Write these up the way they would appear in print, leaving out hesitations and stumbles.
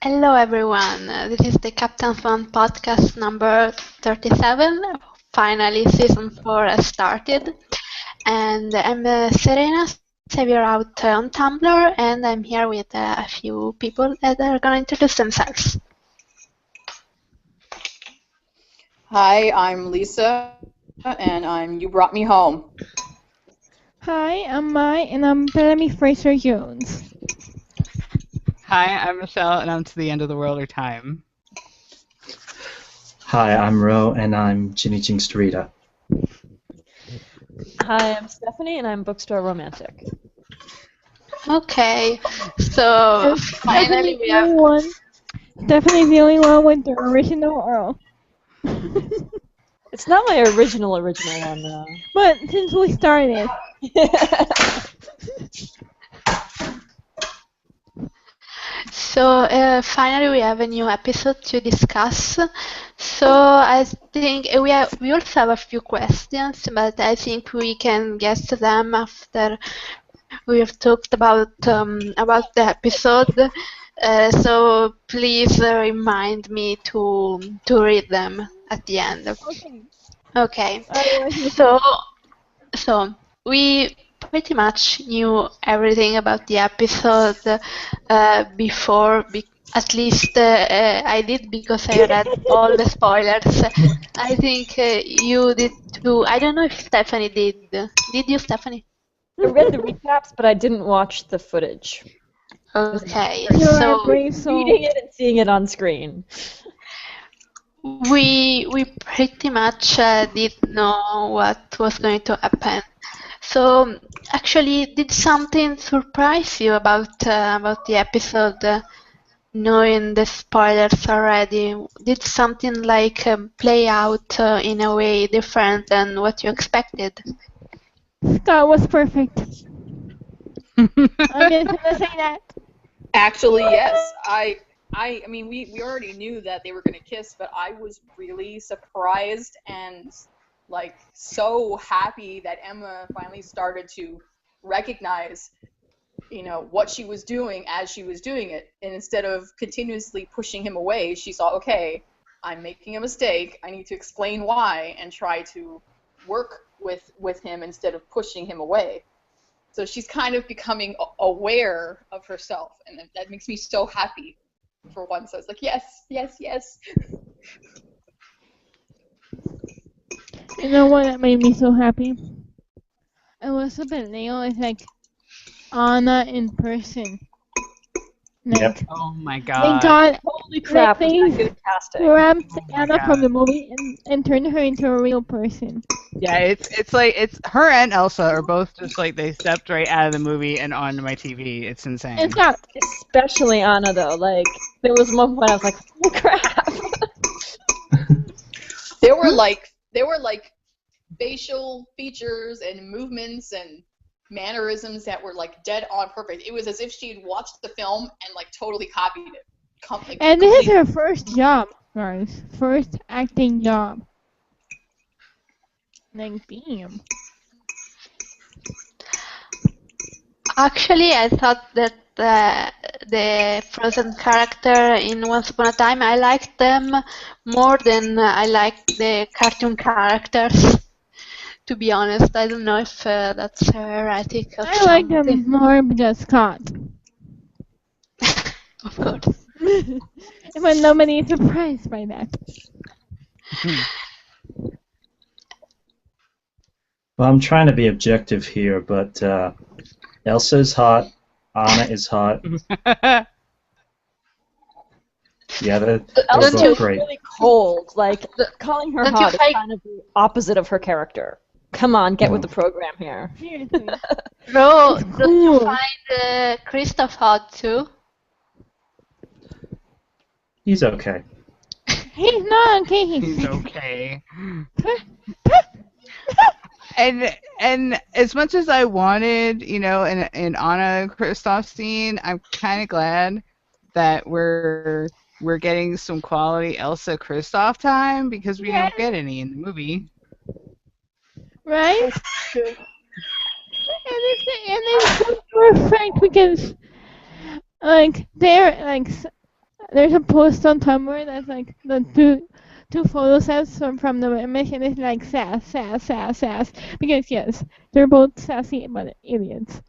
Hello everyone, this is the Captain Swan podcast number 37. Finally, season 4 has started. And I'm Serena, savior out on Tumblr, and I'm here with a few people that are going to introduce themselves. Hi, I'm Lisa, and I'm You Brought Me Home. Hi, I'm Mai, and I'm Bellamy Fraser Jones. Hi, I'm Michelle, and I'm To the End of the World or Time. Hi, I'm Ro, and I'm Ginny Jinx Rita. Hi, I'm Stephanie, and I'm Bookstore Romantic. Okay, so finally we have... Stephanie's the only one with the original Earl. It's not my original one, though. But since we started. So finally we have a new episode to discuss. So I think we also have a few questions, but I think we can get to them after we have talked about the episode. So please remind me to read them at the end. Okay. So we pretty much knew everything about the episode before. At least I did, because I read all the spoilers. I think you did too. I don't know if Stephanie did. Did you, Stephanie? I read the recaps, but I didn't watch the footage. Okay, so reading it and seeing it on screen. We pretty much did know what was going to happen. So actually, did something surprise you about the episode? Knowing the spoilers already, did something like play out in a way different than what you expected? Scott was perfect. I'm just gonna say that. Actually, yes. I mean, we already knew that they were going to kiss, but I was really surprised and, like, so happy that Emma finally started to recognize, what she was doing as she was doing it. And instead of continuously pushing him away, she saw, okay, I'm making a mistake. I need to explain why and try to work with him instead of pushing him away. So she's kind of becoming aware of herself, and that makes me so happy for once. I was like, yes, yes, yes. You know what that made me so happy? Elizabeth Neal is like Anna in person. Yep. Oh my They god. got Holy crap, was that good casting. grabbed my Anna God. from the movie and turned her into a real person. Yeah, it's like her and Elsa are both just like they stepped right out of the movie and onto my TV. It's insane. And Scott, Especially Anna, though. Like, there was one point I was like, holy crap. There were like facial features and movements and mannerisms that were like dead on perfect. It was as if she had watched the film and like totally copied it. and this is her first job, guys. First acting job. Like, damn. Actually, I thought that the Frozen character in Once Upon a Time, I liked them more than I liked the cartoon characters. To be honest, I don't know if that's erratic or I like something. them more because Scott. Of course. But nobody is surprised by that. Well, I'm trying to be objective here, but Elsa's hot, Anna is hot. Yeah, they're Elsa both was great. really cold. Like, calling her Don't you hot is find- kind of the opposite of her character. Come on, get with the program here. Seriously. Bro, It's don't you cool. find Christoph hot too? He's okay. He's not okay. He's okay. And as much as I wanted, an Anna Kristoff scene, I'm kind of glad that we're getting some quality Elsa Kristoff time, because we don't get any in the movie. Right? And it's so perfect because, like, they're like there's a post on Tumblr that's like the two photo sets from the image, and it's like sass, sass, sass, sass. Because yes, they're both sassy but idiots.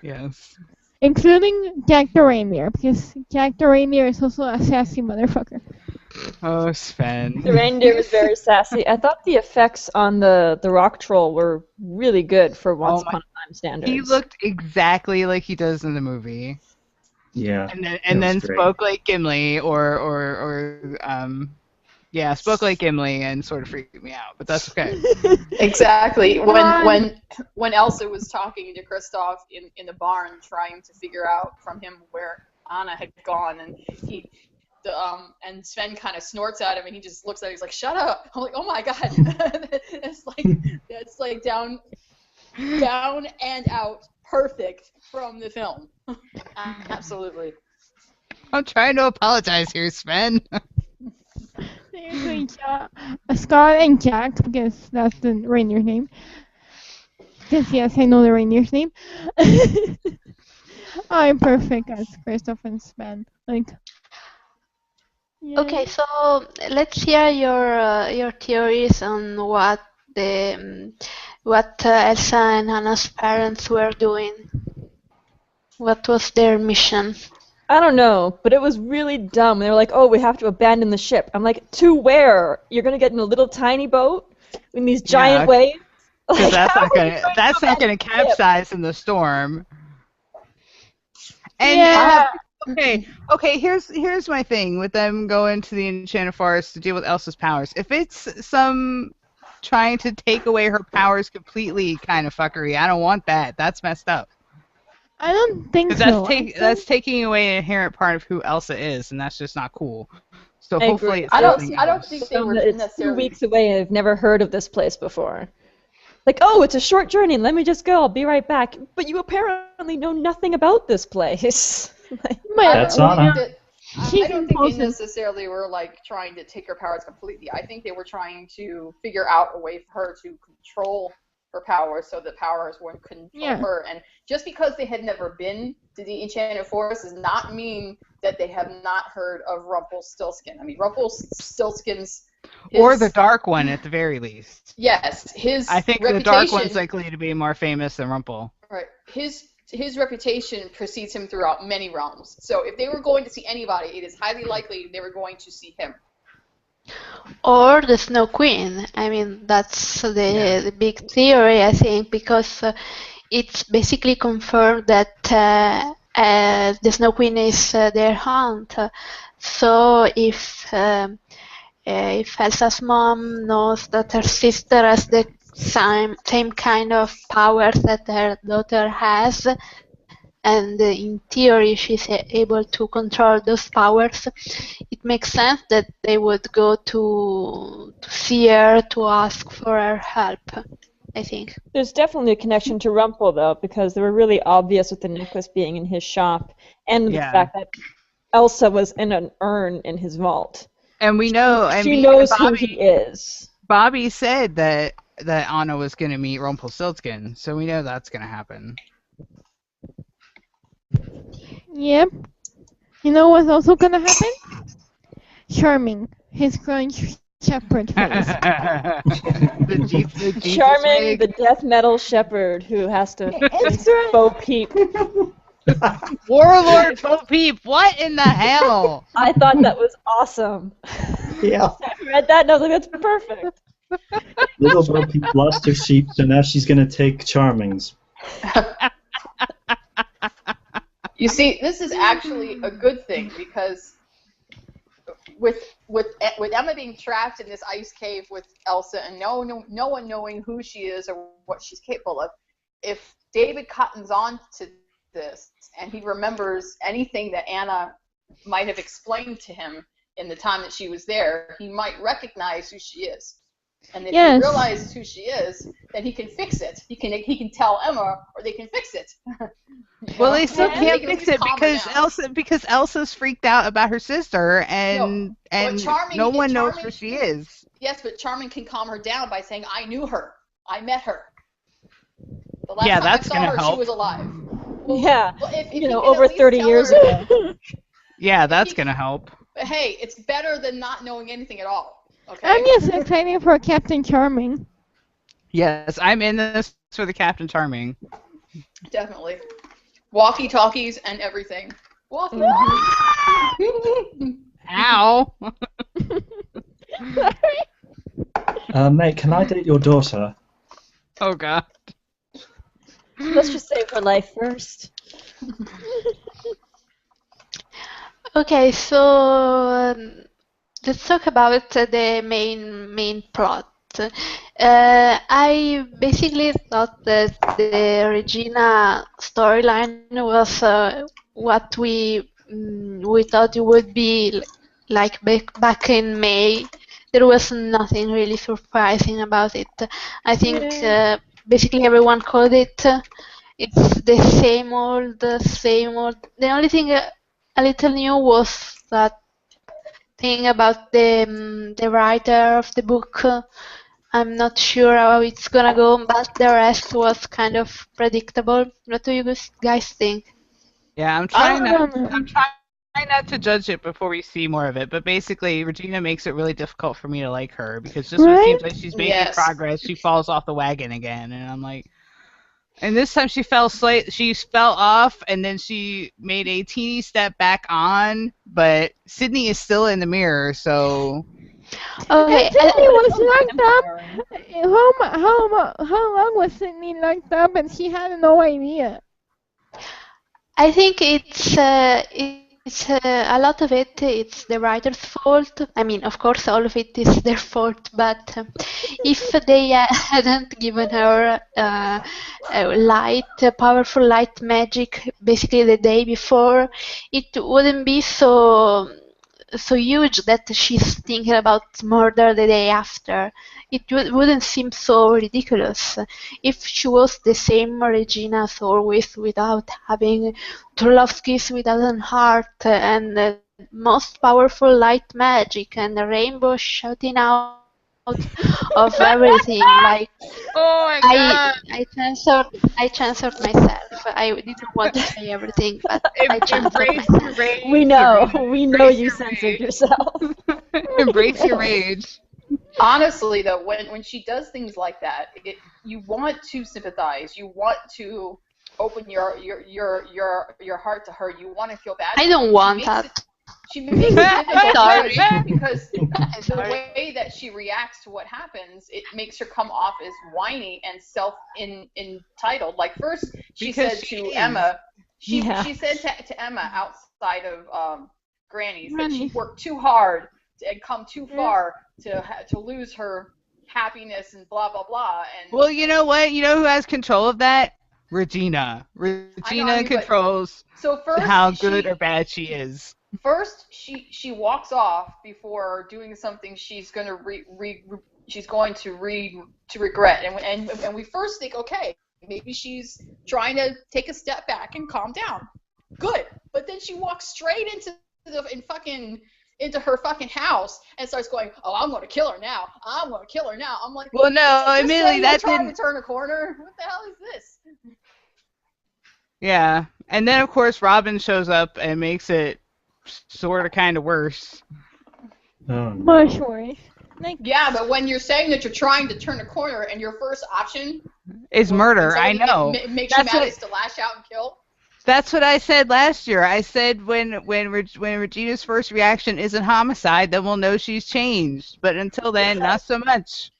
Yes. Including Jack the Reindeer, because Jack the Reindeer is also a sassy motherfucker. Oh, Sven. The reindeer was very sassy. I thought the effects on the rock troll were really good for Once Oh my- Upon a Time standards. He looked exactly like he does in the movie, Yeah. and was then great. spoke like Gimli, spoke like Gimli, and sort of freaked me out. But that's okay. Exactly. Swan. When Elsa was talking to Kristoff in the barn, trying to figure out from him where Anna had gone, and and Sven kind of snorts at him, and he just looks at him. He's like, "Shut up!" I'm like, "Oh my god!" It's like down and out, perfect from the film. Absolutely. I'm trying to apologize here, Sven. Seriously, Scott and Jack, because that's the reindeer's name. Because yes, I know the reindeer's name. I'm perfect as Christoph and Sven. Like, yeah. Okay, so let's hear your theories on what Elsa and Anna's parents were doing. What was their mission? I don't know, but it was really dumb. They were like, "Oh, we have to abandon the ship." I'm like, "To where? You're gonna get in a little tiny boat in these giant Yeah, waves?" Because Like, how are you going that's to not gonna abandon the ship? capsize in the storm. And Yeah. okay. Here's my thing with them going to the Enchanted Forest to deal with Elsa's powers. If it's some trying to take away her powers completely kind of fuckery, I don't want that. That's messed up. I don't think 'Cause so. that's taking away an inherent part of who Elsa is, and that's just not cool. So I hopefully agree. it's I don't something think else. they were It's 2 necessarily. weeks away, and I've never heard of this place before. Like, oh, it's a short journey. Let me just go. I'll be right back. But you apparently know nothing about this place. Like, But That's Anna. She I don't can think they post it. necessarily were like trying to take her powers completely. I think they were trying to figure out a way for her to control her powers so that powers wouldn't control Yeah. her. And just because they had never been to the Enchanted Forest does not mean that they have not heard of Rumpelstiltskin. I mean, Rumpelstiltskin's Or the Dark One at the very least. yes, his I think reputation, the Dark One's likely to be more famous than Rumple. right, his reputation precedes him throughout many realms. So if they were going to see anybody, it is highly likely they were going to see him. Or the Snow Queen. I mean, that's the big theory, I think, because it's basically confirmed that the Snow Queen is their aunt. So if Elsa's mom knows that her sister has the same kind of powers that her daughter has, and in theory she's able to control those powers, it makes sense that they would go to see her to ask for her help, I think. there's definitely a connection to Rumpel, though, because they were really obvious with the necklace being in his shop, and the fact that Elsa was in an urn in his vault. And we know, She knows who he is. Bobby said that Anna was going to meet Rumpelstiltskin, so we know that's going to happen. Yep. You know what's also gonna happen? Charming. His growing shepherd face. the Jesus Charming, wig. the death metal shepherd who has to It's right. Bo Peep. Warlord Bo Peep, what in the hell? I thought that was awesome. Yeah. I read that and I was like, that's perfect. Little Bo Peep lost her sheep, so now she's gonna take Charming's. You see, this is actually a good thing because with Emma being trapped in this ice cave with Elsa and no one knowing who she is or what she's capable of, if David cottons on to this and he remembers anything that Anna might have explained to him in the time that she was there, he might recognize who she is. And if he realizes who she is, then he can fix it. He can tell Emma, or they can fix it. Well, they still They can't can fix just it calm her down. because Elsa's freaked out about her sister, and Charming- no one knows Charming- where she is. Yes, but Charming can calm her down by saying, "I knew her. I met her. The last Yeah, time that's I saw gonna her, help. she was alive." Yeah, Well, if you he know, can at over least 30 tell years her- ago. Yeah, that's gonna help. But hey, it's better than not knowing anything at all. Okay. I'm just excited for Captain Charming. Yes, I'm in this for the Captain Charming. Definitely. Walkie-talkies and everything. Walkie. Ow! Mate, can I date your daughter? Oh god. Let's just save her life first. Okay, so let's talk about the main plot. I basically thought that the Regina storyline was what we thought it would be like back in May. There was nothing really surprising about it. I think basically everyone called it. It's the same old, same old. The only thing a little new was that thing about the writer of the book. I'm not sure how it's gonna go, but the rest was kind of predictable. What do you guys think? Yeah, I'm trying not to judge it before we see more of it, but basically Regina makes it really difficult for me to like her because just when it seems like she's making progress, she falls off the wagon again, and I'm like. And this time she fell off, and then she made a teeny step back on, but Sydney is still in the mirror, so. Okay, Sydney was locked up. How long was Sydney locked up, and she had no idea? I think it's a lot of it. It's the writer's fault. I mean, of course, all of it is their fault. But if they hadn't given her powerful light magic, basically the day before, it wouldn't be so huge that she's thinking about murder the day after. It wouldn't seem so ridiculous if she was the same Regina as always, without having true love kiss without a heart and most powerful light magic and a rainbow shouting out of everything. Like, oh my god! I censored myself. I didn't want to say everything, but I censored myself. We know you censored yourself. Embrace your rage. Honestly, though, when she does things like that, you want to sympathize. You want to open your heart to her. You want to feel bad. I don't want that. She makes it difficult because the way that she reacts to what happens, it makes her come off as whiny and entitled. Like first, she said to Emma, she said to Emma outside of Granny's that she worked too hard and come too far to lose her happiness and blah blah blah. And well, you know what? You know who has control of that? Regina. Regina controls how good or bad she is. First, she walks off before doing something she's going to regret, and we first think, okay, maybe she's trying to take a step back and calm down. Good, but then she walks straight into her fucking house and starts going, oh, I'm going to kill her now. I'm going to kill her now. I'm like, well, no, admittedly that didn't turn a corner. What the hell is this? Yeah, and then of course Robin shows up and makes it sort of kind of worse. Much worse. Yeah, but when you're saying that you're trying to turn a corner and your first option is murder, I know. Makes you mad is to lash out and kill. That's what I said last year. I said when Regina's first reaction isn't homicide, then we'll know she's changed. But until then, not so much.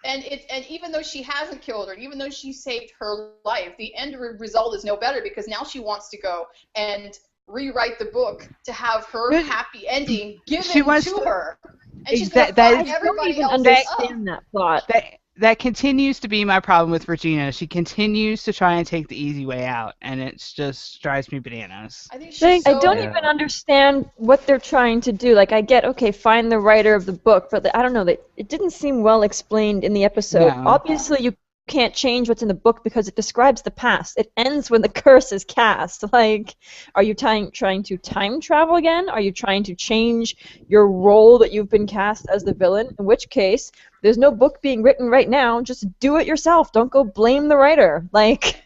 And even though she hasn't killed her, even though she saved her life, the end result is no better because now she wants to go and rewrite the book to have her happy ending given to her. And she's going to fuck everybody else understand that plot. That continues to be my problem with Regina. She continues to try and take the easy way out, and it just drives me bananas. I don't even understand what they're trying to do. Like, I get, okay, find the writer of the book, but I don't know, it didn't seem well explained in the episode. No. Obviously, you can't change what's in the book because it describes the past. It ends when the curse is cast. Like, are you trying to time travel again? Are you trying to change your role that you've been cast as the villain? In which case, there's no book being written right now. Just do it yourself. Don't go blame the writer. Like,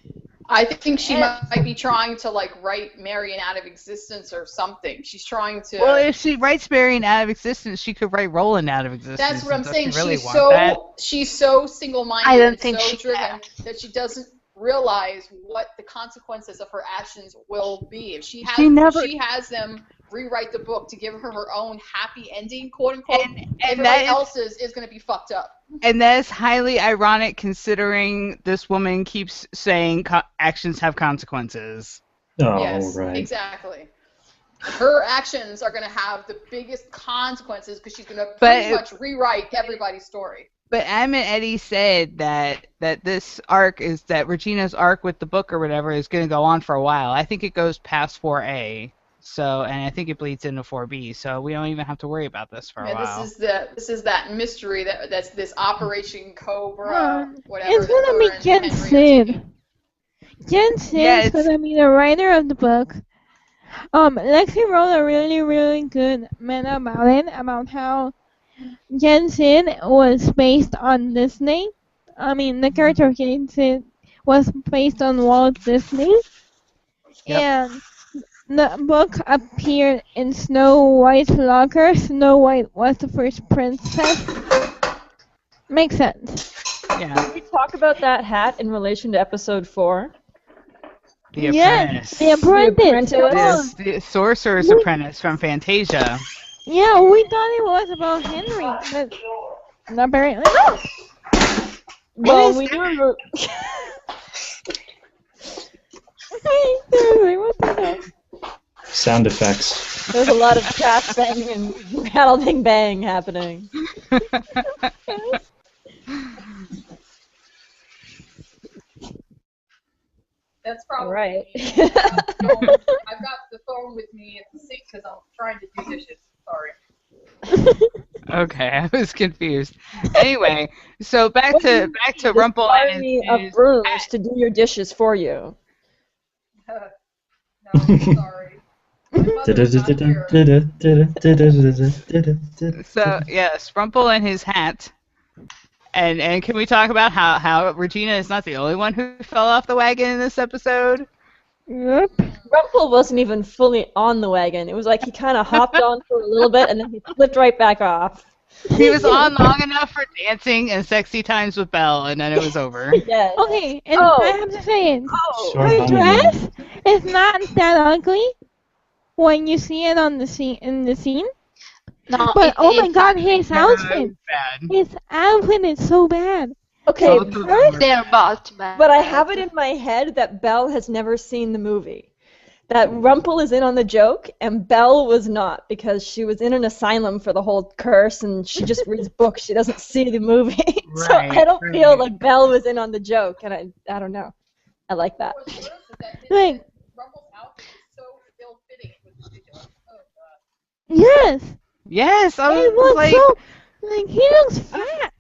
I think she might be trying to like write Marion out of existence or something. She's trying to. Well, if she writes Marion out of existence, she could write Roland out of existence. That's what I'm Does saying. She really want that? She's so single-minded I don't and think so she driven that she doesn't realize what the consequences of her actions will be. If she has them rewrite the book to give her her own happy ending, quote unquote, everybody else's is going to be fucked up. And that is highly ironic considering this woman keeps saying actions have consequences. Oh, yes, right. Exactly. Her actions are going to have the biggest consequences because she's going to pretty much rewrite everybody's story. But Em and Eddie said that this arc is that Regina's arc with the book or whatever is going to go on for a while. I think it goes past 4A. So, and I think it bleeds into 4B, so we don't even have to worry about this for a while. This is that mystery that's this Operation Cobra, whatever. It's gonna be Jensen. Jensen's gonna be the writer of the book. Lexi wrote a really, really good meta about it, about how Jensen was based on Disney. I mean, the character of Jensen was based on Walt Disney. Yep. And the book appeared in Snow White's locker. Snow White was the first princess. Makes sense. Yeah. Can we talk about that hat in relation to episode 4? The Apprentice. Yes, the Apprentice. The Sorcerer's Apprentice from Fantasia. Yeah, we thought it was about Henry, but apparently not. Well, we knew. What the heck? Sound effects. There's a lot of cast bang and rattle ding bang happening. That's probably right. I've got the phone with me at the sink because I'm trying to do dishes. Sorry. Okay, I was confused. Anyway, so back to Rumple and his of brooms to do your dishes for you. No, sorry. So yes, Rumple and his hat. And can we talk about how Regina is not the only one who fell off the wagon in this episode? Yep. Rumple wasn't even fully on the wagon. It was like he kind of hopped on for a little bit and then he flipped right back off. He was on long enough for dancing and sexy times with Belle, and then it was over. Yes. Okay, and I have to say it. Her dress is not that ugly when you see it on the in the scene. No, but oh my god, his outfit! His outfit is so bad. Okay, they're both bad. But I have it in my head that Belle has never seen the movie. That Rumple is in on the joke, and Belle was not, because she was in an asylum for the whole curse, and she just reads books. She doesn't see the movie. So I don't feel like Belle was in on the joke, and I don't know. I like that. Like, Rumple's outfit is so ill-fitting. It was ridiculous. Oh, God. Yes! Yes, I It was was so, like, he looks fat.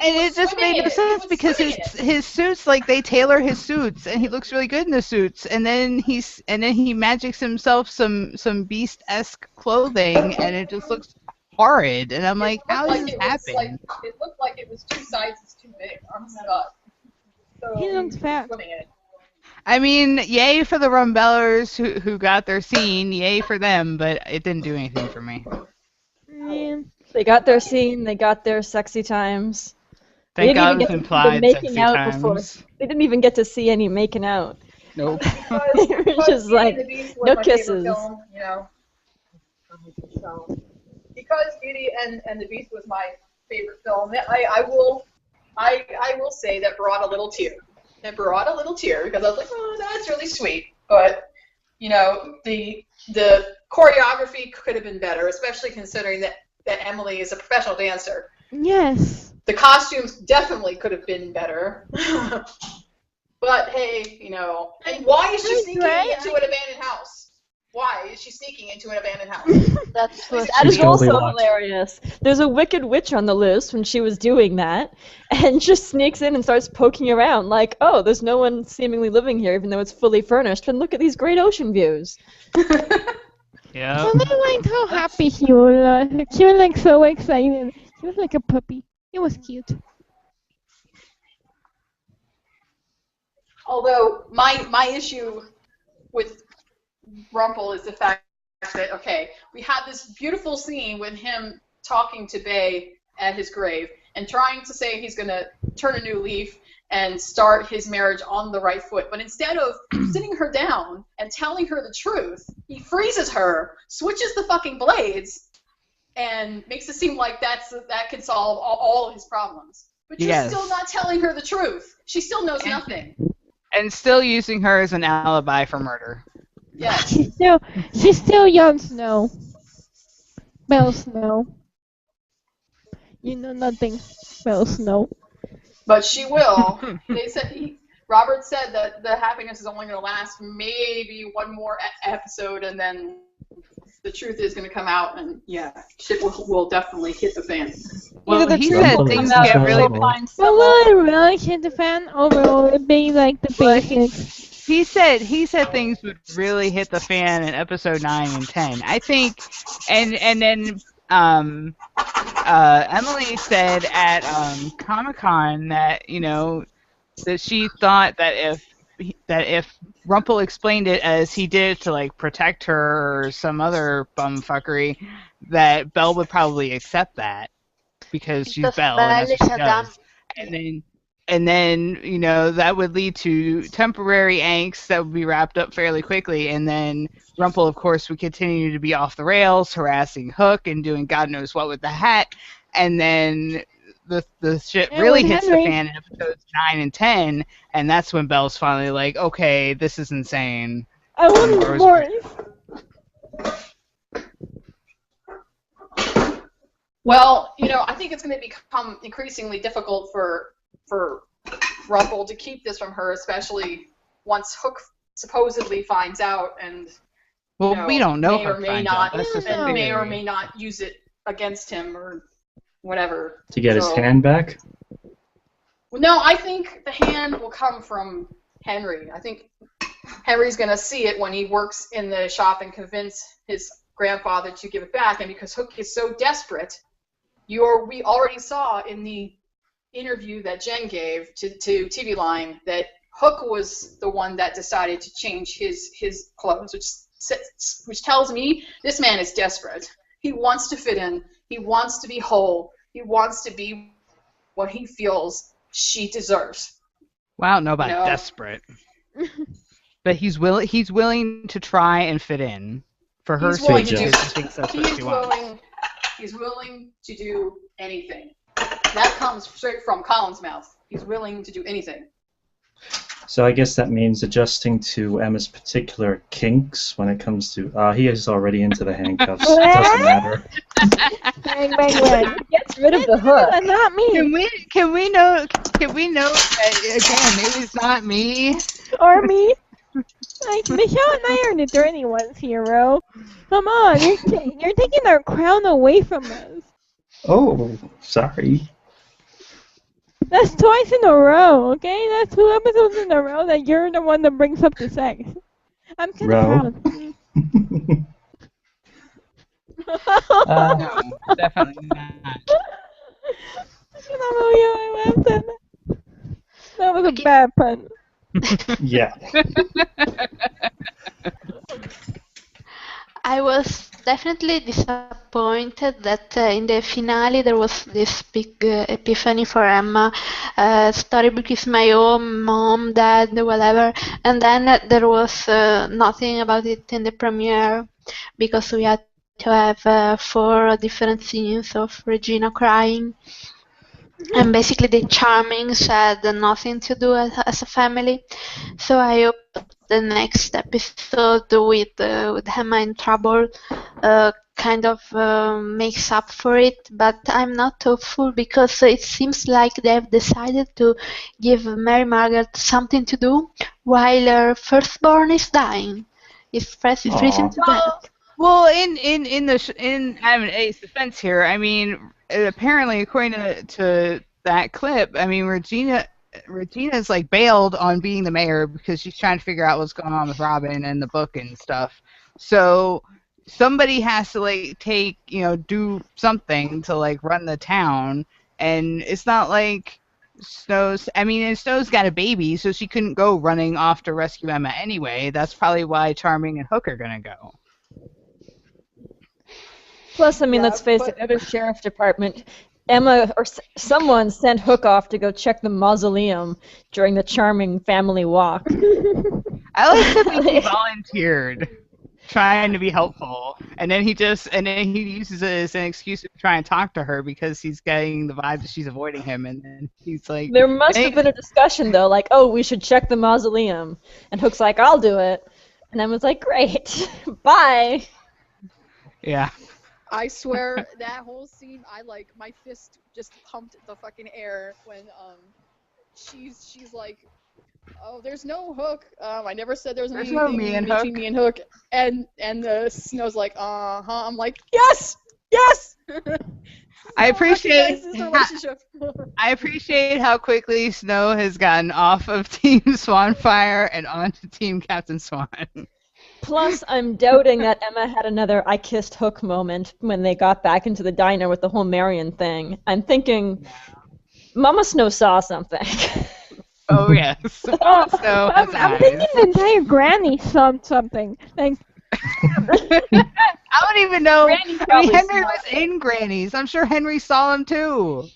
And it just made no sense because his suits, like, they tailor his suits, and he looks really good in the suits, and then he magics himself some beast-esque clothing, and it just looks horrid. And I'm like, how does this happen? It looked like it was 2 sizes too big. Oh my God. So He looks fat. I mean, yay for the Rumbellers who got their scene, yay for them, but it didn't do anything for me. Man. They got their scene, they got their sexy times. Thank God it was implied sexy times. Before. They didn't even get to see any making out. Nope. They were just like, no kisses. Film, you know. Because Beauty and the Beast was my favorite film, I will say that brought a little tear. It brought a little tear because I was like, oh, that's really sweet. But, you know, the choreography could have been better, especially considering that Emily is a professional dancer. Yes. The costumes definitely could have been better. But hey, you know, and why is she sneaking into an abandoned house? Why is she sneaking into an abandoned house? That is also hilarious. There's a wicked witch on the loose when she was doing that, and just sneaks in and starts poking around like, oh, there's no one seemingly living here even though it's fully furnished, and look at these great ocean views. Yeah. I really liked how happy he was. He was like so excited. He was like a puppy. It was cute. Although my issue with Rumple is the fact that, okay, we had this beautiful scene with him talking to Bay at his grave and trying to say he's going to turn a new leaf and start his marriage on the right foot. But instead of sitting her down and telling her the truth, he freezes her, switches the fucking blades, and makes it seem like that can solve all his problems. But you're still not telling her the truth. She still knows nothing. And still using her as an alibi for murder. Yes. She's still Jon Snow. Bell Snow. You know nothing, Bell Snow. But she will. Robert said that the happiness is only going to last maybe one more episode, and then the truth is going to come out, and shit will definitely hit the fan. Well, he said things get really bad. But will it really hit the fan overall? It being like the basics. He said things would really hit the fan in episode 9 and 10. I think, and then Emily said at Comic-Con that that she thought that if Rumple explained it as he did to like protect her or some other bumfuckery, that Belle would probably accept that because she's Belle and that's what she does. And then that would lead to temporary angst that would be wrapped up fairly quickly, and then Rumple, of course, would continue to be off the rails, harassing Hook and doing God knows what with the hat, and then the shit really hits the fan in episodes 9 and 10, and that's when Belle's finally like, okay, this is insane. I want more. Well, I think it's going to become increasingly difficult for Rumple to keep this from her, especially once Hook supposedly finds out, and we don't know may or may not use it against him or whatever. To get his hand back? Well, no, I think the hand will come from Henry. I think Henry's going to see it when he works in the shop and convince his grandfather to give it back, and because Hook is so desperate, we already saw in the interview that Jen gave to TV Line that Hook was the one that decided to change his clothes, which tells me this man is desperate. He wants to fit in. He wants to be whole. He wants to be what he feels she deserves. Wow, nobody desperate. But he's willing to try and fit in for her sake. He's willing to do anything. That comes straight from Colin's mouth. He's willing to do anything. So I guess that means adjusting to Emma's particular kinks when it comes to... he is already into the handcuffs. It doesn't matter. Bang, bang, bang. Gets rid of the hook. Not me. Can we know that, again, it was not me? Or me? Like, Michelle and I are the dirty ones here, bro. Come on, you're taking our crown away from us. Oh, sorry. That's twice in a row, okay? That's 2 episodes in a row that you're the one that brings up the sex. I'm kind of proud. No, definitely not. That was a bad pun. Yeah. I was definitely disappointed that in the finale there was this big epiphany for Emma. Storybook is my own, mom, dad, whatever. And then there was nothing about it in the premiere because we had to have 4 different scenes of Regina crying. And basically the Charmings had nothing to do as a family. So I hope the next episode with Emma in trouble kind of makes up for it, but I'm not hopeful because it seems like they've decided to give Mary Margaret something to do while her firstborn is dying. Is freezing to death. Well, in Ace defense here, I mean, apparently according to that clip, I mean Regina's like bailed on being the mayor because she's trying to figure out what's going on with Robin and the book and stuff. So somebody has to like do something to like run the town, and it's not like and Snow's got a baby, so she couldn't go running off to rescue Emma anyway. That's probably why Charming and Hook are gonna go. Plus, I mean, let's face it, other sheriff department, Emma or someone sent Hook off to go check the mausoleum during the Charming family walk. I like to think he volunteered, trying to be helpful, and then he uses it as an excuse to try and talk to her because he's getting the vibe that she's avoiding him, and then he's like, there must have been a discussion though, like, oh, we should check the mausoleum, and Hook's like, I'll do it, and Emma's like, great, bye. Yeah. I swear that whole scene, my fist just pumped the fucking air when she's like, oh, there's no Hook. I never said there's anything between me and Hook. And Snow's like, I'm like, yes. I appreciate how quickly Snow has gotten off of Team Swanfire and onto Team Captain Swan. Plus, I'm doubting that Emma had another I kissed Hook moment when they got back into the diner with the whole Marion thing. I'm thinking, Mama Snow saw something. Oh, yes. Mama Snow has I'm thinking the entire Granny saw something. Like, I don't even know. Henry was in Granny's. I'm sure Henry saw him too.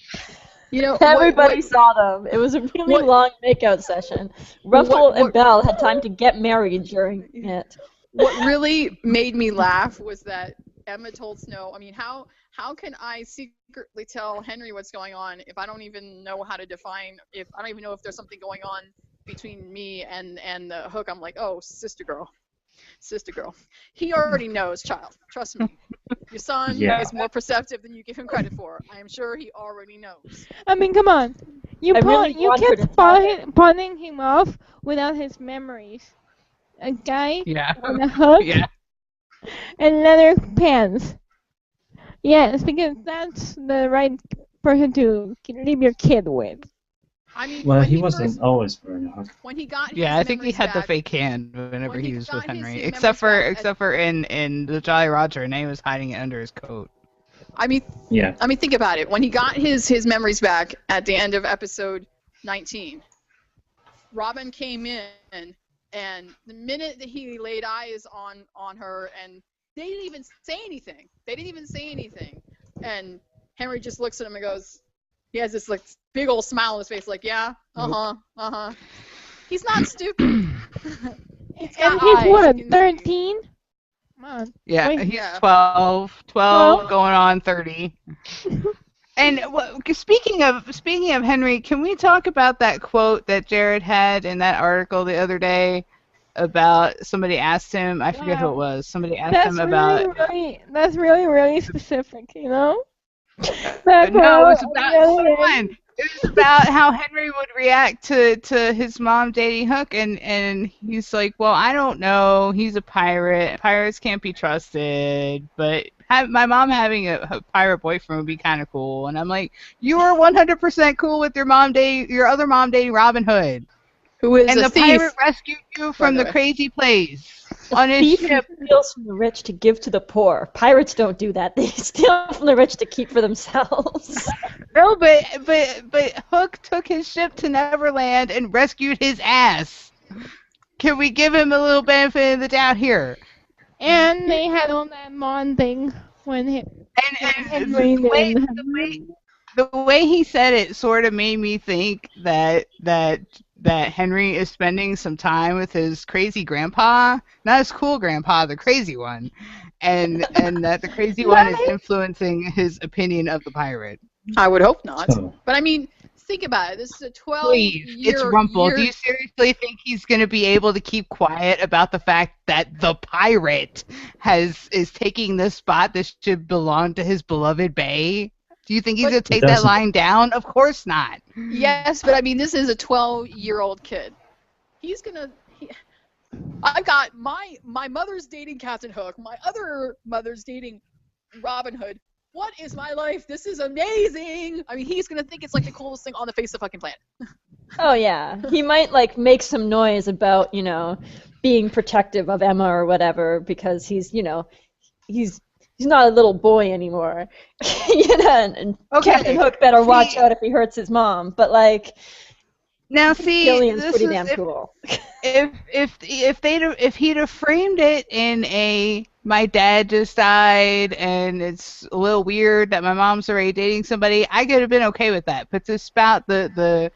You know, everybody saw them. It was a really long makeout session. Ruffle and Belle had time to get married during it. What really made me laugh was that Emma told Snow, I mean, how can I secretly tell Henry what's going on if I don't even know how to define, if I don't even know if there's something going on between me and the Hook. I'm like, oh, sister girl. He already knows, child. Trust me. Your son is more perceptive than you give him credit for. I am sure he already knows. I mean, come on. You kept pawning him off without his memories. A guy on a hook and leather pants. Yes, because that's the right person to leave your kid with. I mean, well, he wasn't always wearing a hook. When he got I think he had the fake hand whenever he was with Henry, except for in the Jolly Roger, and he was hiding it under his coat. I mean, think about it. When he got his memories back at the end of episode 19, Robin came in, and the minute that he laid eyes on her, and they didn't even say anything. And Henry just looks at him and goes, he has this like big old smile on his face, like, yeah, He's not stupid. He's what, 13? Come on. Yeah, he's 12 going on 30. And speaking of Henry, can we talk about that quote that Jared had in that article the other day about somebody asked him, I forget who it was, somebody asked him about... That's really specific, you know? No, it's about Swan. It was about how Henry would react to his mom dating Hook, and he's like, well, I don't know. He's a pirate. Pirates can't be trusted, but my mom having a pirate boyfriend would be kind of cool. And I'm like, you were 100% cool with your other mom dating Robin Hood. Who is and a the thief. pirate rescued you from the crazy place. On his thief ship. Steals from the rich to give to the poor. Pirates don't do that. They steal from the rich to keep for themselves. No, but Hook took his ship to Neverland and rescued his ass. Can we give him a little benefit of the doubt here? And they had on that Mon thing when he the way he said it sort of made me think that Henry is spending some time with his crazy grandpa, not his cool grandpa, the crazy one, and that the crazy one is influencing his opinion of the pirate. I would hope not. But I mean, think about it. This is a 12-year... Please, it's Rumple. Do you seriously think he's going to be able to keep quiet about the fact that the pirate is taking this spot that should belong to his beloved Bay? Do you think he's going to take that line down? Of course not. Yes, but I mean, this is a 12-year-old kid. He's going to... I've got my mother's dating Captain Hook. My other mother's dating Robin Hood. What is my life? This is amazing. I mean, he's going to think it's like the coolest thing on the face of the fucking planet. Oh, yeah. He might, like, make some noise about, being protective of Emma or whatever because he's he's not a little boy anymore. And Captain Hook better watch out if he hurts his mom. But like, now see, Gillian's this pretty is damn cool. if he'd have framed it in a my dad just died and it's a little weird that my mom's already dating somebody, I could have been okay with that. But to spout the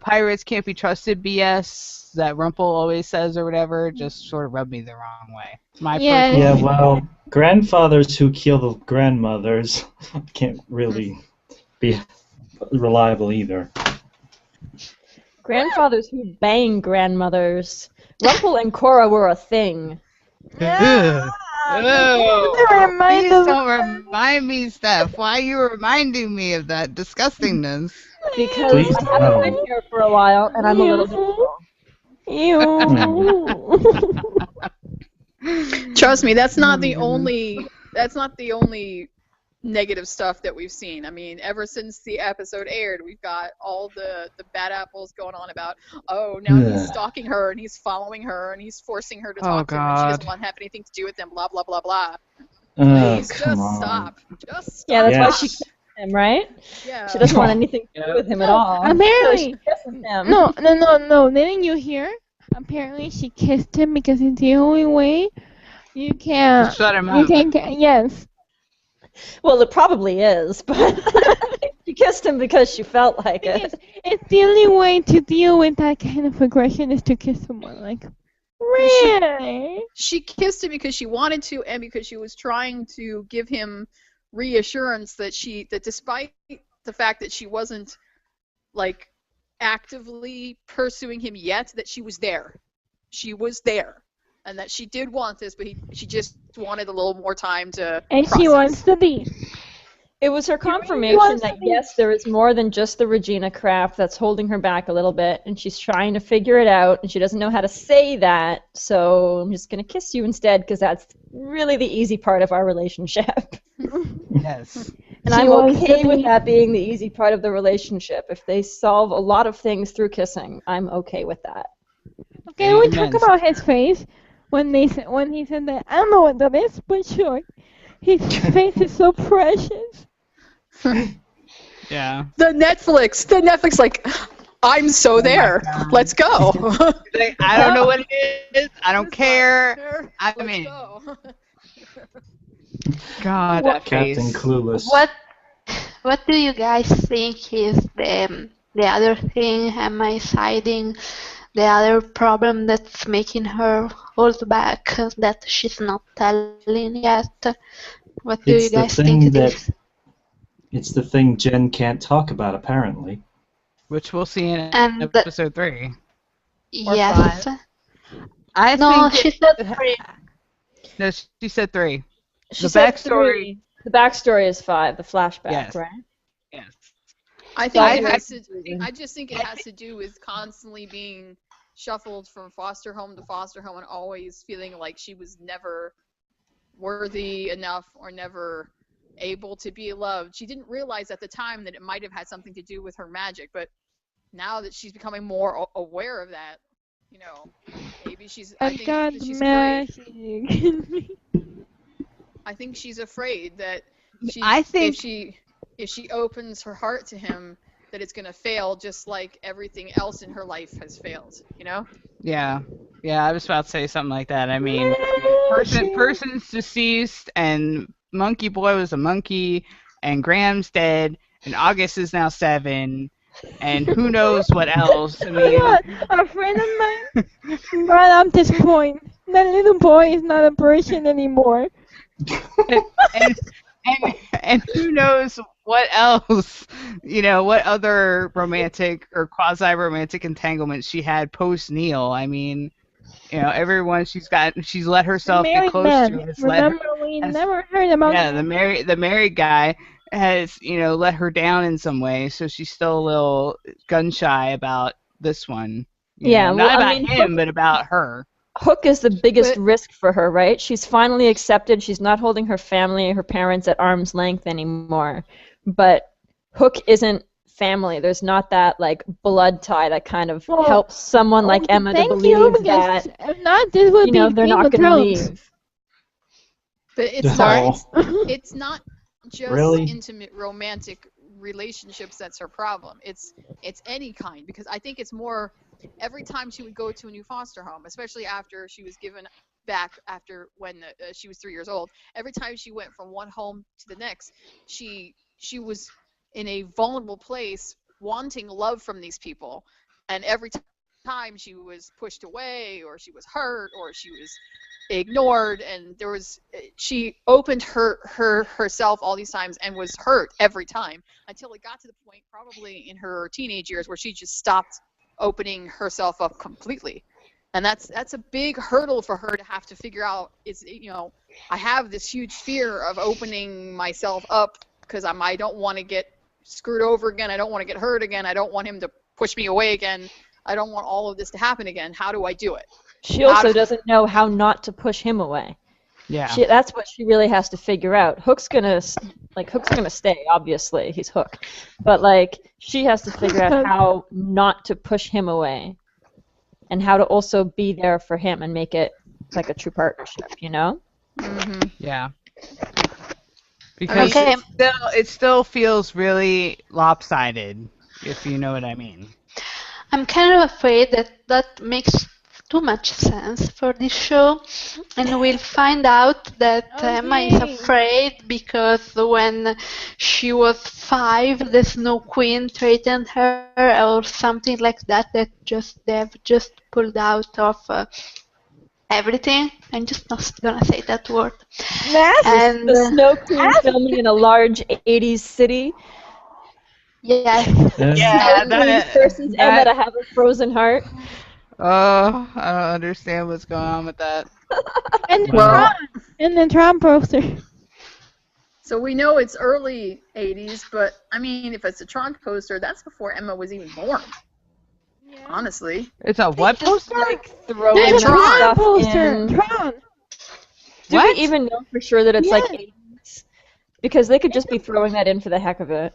pirates can't be trusted BS that Rumpel always says or whatever just sort of rubbed me the wrong way. Yeah, well, grandfathers who kill grandmothers can't really be reliable either. Grandfathers who bang grandmothers. Rumpel and Cora were a thing. Please don't remind me, Steph. Why are you reminding me of that disgustingness? Because I haven't been here for a while, and I'm a little bit Trust me, that's not the only negative stuff that we've seen. I mean, ever since the episode aired, we've got all the bad apples going on about, oh, now he's stalking her and he's following her and he's forcing her to talk to him and she doesn't want to have anything to do with him, blah, blah, blah, blah. Please, just stop. Just stop. Yeah, that's why she kissed him, right? Yeah. She doesn't want anything to do with him at all. Apparently. So him. No. Didn't you hear? Apparently she kissed him because it's the only way you can... Shut him up. Yes. Well, it probably is, but she kissed him because she felt like it. It's the only way to deal with that kind of aggression is to kiss someone. Like, really? She kissed him because she wanted to and because she was trying to give him reassurance that despite the fact that she wasn't, like, actively pursuing him yet, that she was there. She was there. And that she did want this, but she just wanted a little more time to process. She wants to be. It was her confirmation that, yes, there is more than just the Regina craft that's holding her back a little bit, and she's trying to figure it out, and she doesn't know how to say that, so I'm just going to kiss you instead, because that's really the easy part of our relationship. Yes. And I'm okay with that being the easy part of the relationship. If they solve a lot of things through kissing, I'm okay with that. Okay, we talk about his face. When he said that, I don't know what that is, but sure. His face is so precious. Yeah. The Netflix, like, I'm so there. Let's go. Like, I don't know what it is. I don't care. Let's mean, go. God, that face. Captain Clueless. What do you guys think is the other thing? Am I hiding? The other problem that's making her hold back, that she's not telling yet. What do you guys think it is? It's the thing Jen can't talk about, apparently. Which we'll see in episode 3. Yes. She said 3. No, she said 3. The backstory. The backstory is 5. The flashback, right? Yes. I just think it has to do with constantly being shuffled from foster home to foster home and always feeling like she was never worthy enough or never able to be loved. She didn't realize at the time that it might have had something to do with her magic, but now that she's becoming more aware of that, maybe she's. I think she's afraid that if she opens her heart to him, that it's going to fail just like everything else in her life has failed, Yeah, I was about to say something like that. I mean, person's deceased, and Monkey Boy was a monkey, and Graham's dead, and August is now 7, and who knows what else. I mean, a friend of mine brought up this point. That little boy is not a person anymore. And who knows what else, what other romantic or quasi-romantic entanglements she had post-Neil. I mean, everyone she's let herself get close to. Never heard about that. Yeah, the married guy has, let her down in some way, so she's still a little gun-shy about this one. Not about him, but about her. Hook is the biggest risk for her, right? She's finally accepted. She's not holding her family, her parents at arm's length anymore. But Hook isn't family. There's not that, like, blood tie that kind of helps someone like Emma to believe that, if not, this would be they're not going to leave. But it's not just Really? intimate romantic relationships that's her problem. It's any kind, because I think it's more every time she would go to a new foster home, especially after she was given back after when she was 3 years old. Every time she went from one home to the next, she was in a vulnerable place, wanting love from these people, and every time she was pushed away, or she was hurt, or she was ignored, and she opened herself all these times and was hurt every time, until it got to the point, probably in her teenage years, where she just stopped opening herself up completely. And that's a big hurdle for her to have to figure out. Is, I have this huge fear of opening myself up because I don't want to get screwed over again. I don't want to get hurt again. I don't want him to push me away again. I don't want all of this to happen again. How do I do it? She also doesn't know how not to push him away. Yeah. That's what she really has to figure out. Hook's gonna stay, obviously. He's Hook. But, she has to figure out how not to push him away. And how to also be there for him and make it like a true partnership, Mm-hmm. Yeah. Because it still feels really lopsided, if you know what I mean. I'm kind of afraid that makes too much sense for this show, and we'll find out that Emma is afraid because when she was 5, the Snow Queen threatened her or something like that. They've just pulled out of everything. I'm just not gonna say that word. And the Snow Queen filming in a large 80s city. Yes. Snow Queen forces Emma to have a frozen heart. Oh, I don't understand what's going on with that. And the Tron poster. So we know it's early 80s, but I mean, if it's a Tron poster, that's before Emma was even born. Yeah. Honestly. It's a what poster? Throwing Tron poster. Tron. Do we even know for sure that it's 80s? Because they could just be throwing that in for the heck of it.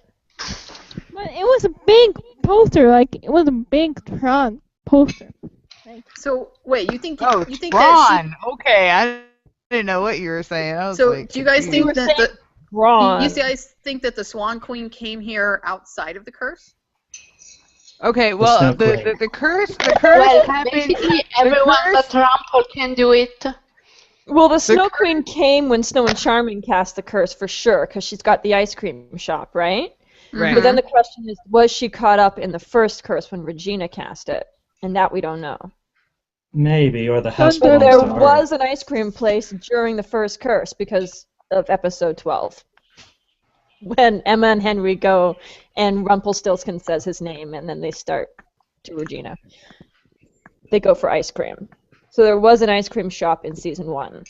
But it was a big poster, it was a big Tron poster. So wait, you think Tron. that Okay, I didn't know what you were saying. Do you guys think that you guys think that the Swan Queen came here outside of the curse? Okay, well, the curse happened. Basically, everyone but Rumpel can do it. Well, the Snow Queen came when Snow and Charming cast the curse for sure, because she's got the ice cream shop, right? Right. But then the question is, was she caught up in the first curse when Regina cast it? And that we don't know. Maybe, or the house belongs to her. There was an ice cream place during the first curse because of episode 12. When Emma and Henry go and Rumpelstiltskin says his name and then they start to Regina. They go for ice cream. So there was an ice cream shop in season 1.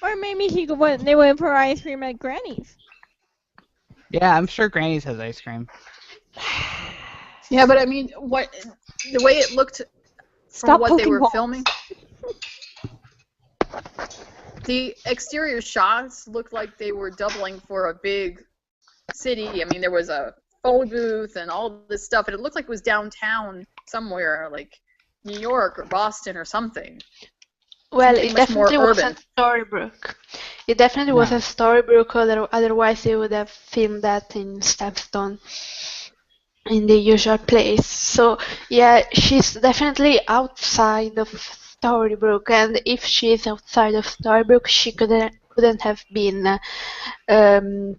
Or maybe they went for ice cream at Granny's. Yeah, I'm sure Granny's has ice cream. Yeah, but I mean, the way it looked from what they were filming, the exterior shots looked like they were doubling for a big city. I mean, there was a phone booth and all this stuff, and it looked like it was downtown somewhere, like New York or Boston or something. Well, it definitely wasn't Storybrooke. It definitely wasn't Storybrooke, otherwise they would have filmed that in Stepstone, in the usual place. So, yeah, she's definitely outside of Storybrooke, and if she's outside of Storybrooke, she couldn't have been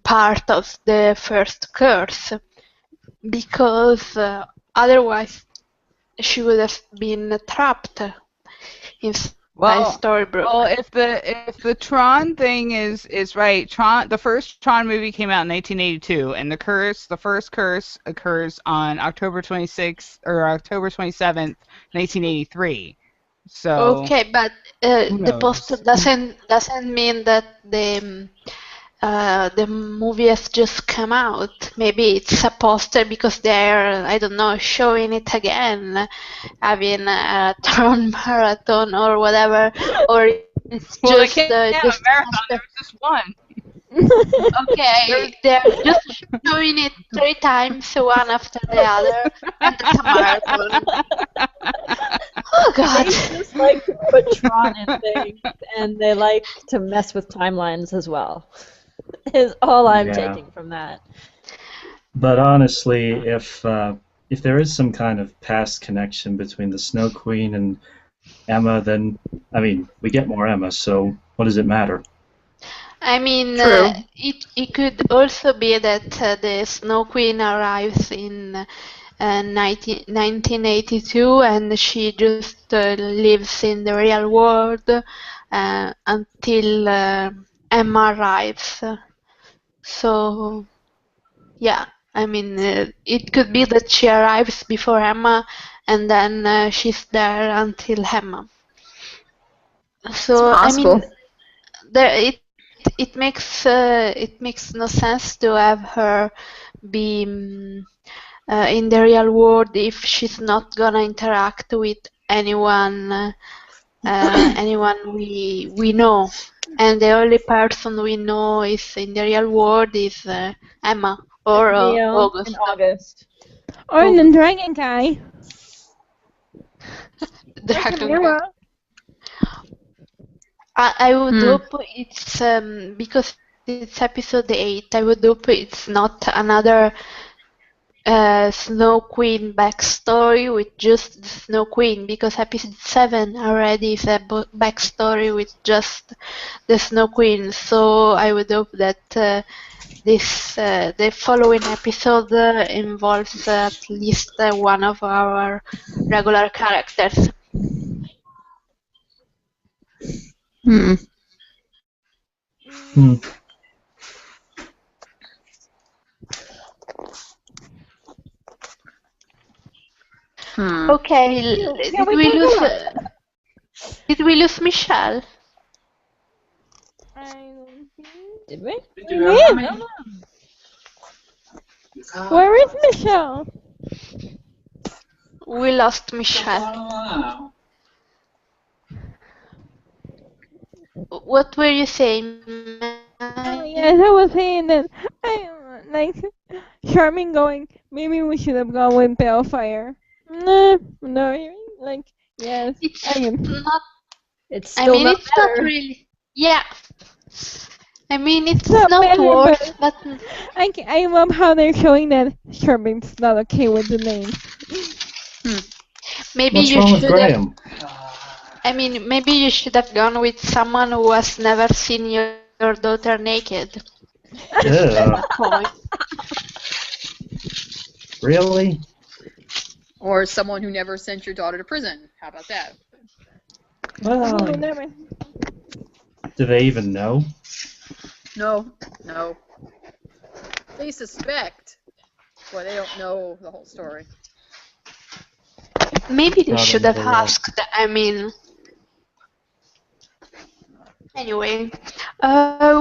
part of the first curse, because otherwise she would have been trapped in Storybrooke. Well, if the Tron thing is right, the first Tron movie came out in 1982, and the first curse occurs on October 26th or October 27th, 1983. So okay, but the poster doesn't mean that the movie has just come out. Maybe it's a poster because they're, I don't know, showing it again, having a Tron marathon or whatever, or it's just just a marathon. There was just one. Okay, they're just showing it 3 times, one after the other, and it's a marathon. Oh God. They just like to put Tron in things, and they like to mess with timelines as well. Is all I'm taking from that. But honestly, if there is some kind of past connection between the Snow Queen and Emma, then I mean, we get more Emma. So what does it matter? I mean, True. it could also be that the Snow Queen arrives in 1982 and she just lives in the real world until Emma arrives. So, yeah, I mean, it could be that she arrives before Emma and then she's there until Emma. So, I possible. mean, it makes no sense to have her be in the real world if she's not gonna interact with anyone anyone we know, and the only person we know is in the real world is Emma or Neo August. and August. Or the dragon guy. Dragon guy. Camilla. I would hope it's because it's episode 8. I would hope it's not another Snow Queen backstory with just the Snow Queen, because episode 7 already is a backstory with just the Snow Queen. So I would hope that the following episode involves at least one of our regular characters. Okay, did we lose Michelle? Did we? Where is Michelle? We lost Michelle. What were you saying? Yes, I was saying that I'm like Charming going, maybe we should have gone with Balefire. No, like, yes, It's I am. not. It's I still mean, not it's better. not really. Yeah. I mean, it's Not not better, worse, but I love how they're showing that Charming's not okay with the name. maybe What's you wrong with should have. Graham? I mean, maybe you should have gone with someone who has never seen your daughter naked. Yeah. Point. Really? Or someone who never sent your daughter to prison. How about that? Well, Never. do they even know? No. They suspect, but they don't know the whole story. Maybe they Probably should have never will. asked. I mean. Anyway,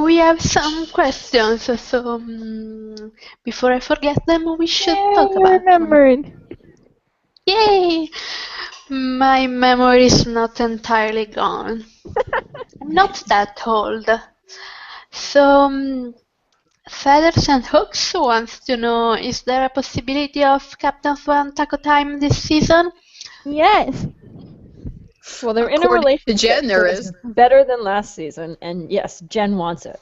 we have some questions, so before I forget them, we should talk You about them. remembered. Yay! My memory is not entirely gone. I'm not that old. So, Feathers and Hooks wants to know, is there a possibility of Captain Swan Taco Time this season? Yes. Well, they're in a According to relationship. Jen, there so is. it's better than last season, and yes, Jen wants it.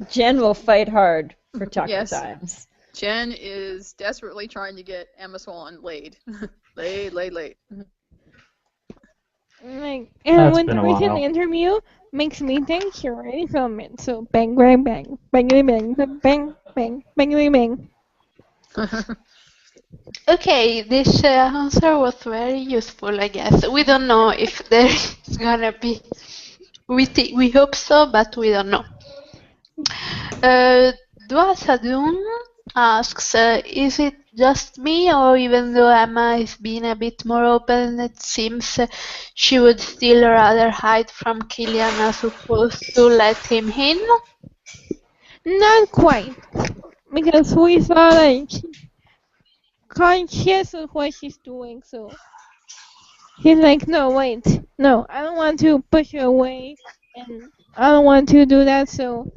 Jen will fight hard for Taco Yes. Times. Jen is desperately trying to get Emma Swan laid. laid. Like, and That's when been the a recent while. interview makes me think she already filmed it. So bang, bang, bang, bangity bang, bang, bang, bangity bang. Okay, this answer was very useful, I guess. We don't know if there is gonna be. We hope so, but we don't know. Duasadun asks, is it just me, or even though Emma is being a bit more open, it seems she would still rather hide from Killian as opposed to let him in? Not quite, because we saw like conscious of what she's doing. So he's like, no, wait, no, I don't want to push her away, and I don't want to do that. So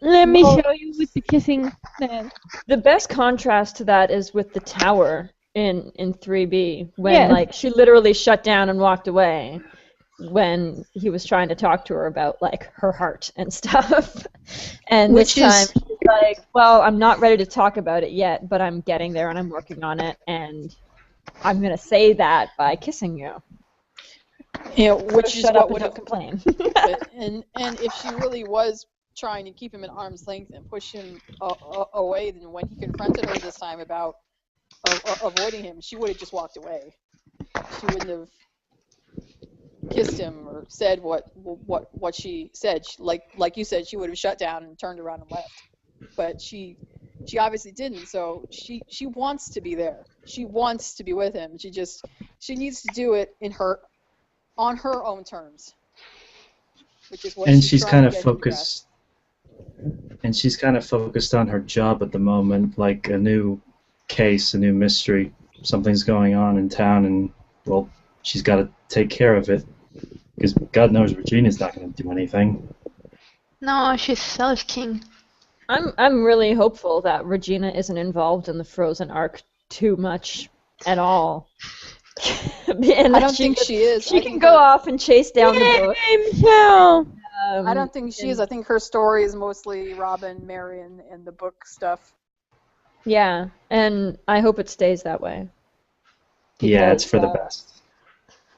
let me Well, show you with the kissing that. The best contrast to that is with the tower. in 3B when like she literally shut down and walked away when he was trying to talk to her about like her heart and stuff. And this time she's like, well, I'm not ready to talk about it yet, but I'm getting there and I'm working on it, and I'm gonna say that by kissing you. You know, which is what would have complained. and if she really was trying to keep him at arm's length and push him away, then when he confronted her this time about avoiding him, she would have just walked away. She wouldn't have kissed him or said what she said. Like you said, she would have shut down and turned around and left. But she obviously didn't. So she wants to be there. She wants to be with him. She needs to do it on her own terms, which is what. And she's kind of focused. And she's kind of focused on her job at the moment, like a new case, a new mystery. Something's going on in town, and well, she's got to take care of it. Because God knows Regina's not going to do anything. No, she's sulking. I'm really hopeful that Regina isn't involved in the Frozen arc too much at all. And I don't think she is. She can go off and chase down the boat. I don't think she is. I think her story is mostly Robin, Marion, and the book stuff. Yeah, and I hope it stays that way. Yeah, it's for the best.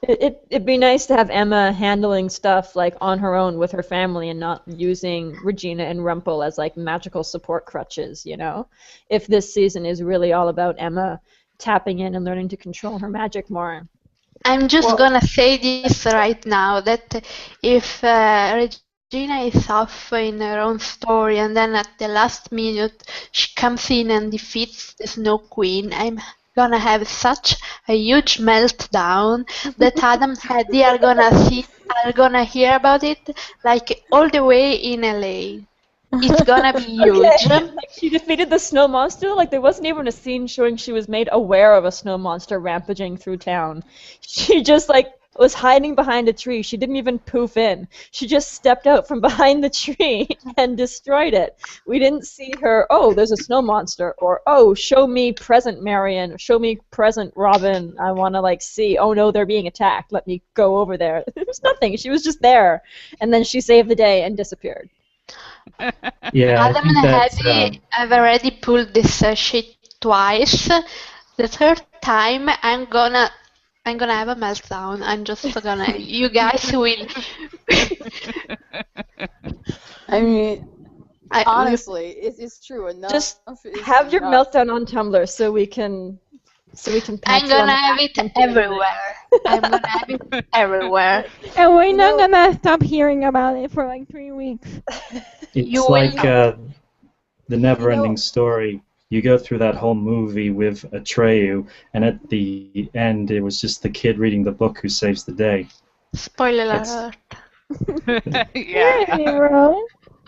It'd be nice to have Emma handling stuff like on her own with her family and not using Regina and Rumpel as like magical support crutches, you know? If this season is really all about Emma tapping in and learning to control her magic more. I'm just gonna say this right now, that if Regina is off in her own story and then at the last minute she comes in and defeats the Snow Queen, I'm gonna have such a huge meltdown that Adam and Eddie are gonna hear about it like all the way in LA. It's gonna be huge. Okay. Like she defeated the snow monster. Like there wasn't even a scene showing she was made aware of a snow monster rampaging through town. She just like was hiding behind a tree. She didn't even poof in. She just stepped out from behind the tree and destroyed it. We didn't see her, oh, there's a snow monster, or oh, show me present Marion, show me present Robin. I want to like see, oh no, they're being attacked. Let me go over there. There was nothing. She was just there. And then she saved the day and disappeared. Yeah, Adam and Eddie have already pulled this shit twice. The third time, I'm gonna have a meltdown. I'm just gonna. You guys will. I mean, honestly, it's true. Enough. Just have your meltdown on Tumblr so we can. I'm gonna have it everywhere. I'm gonna have it everywhere. And we're not gonna stop hearing about it for like 3 weeks. It's like the never-ending story. You go through that whole movie with Atreyu, and at the end, it was just the kid reading the book who saves the day. Spoiler alert. Yeah.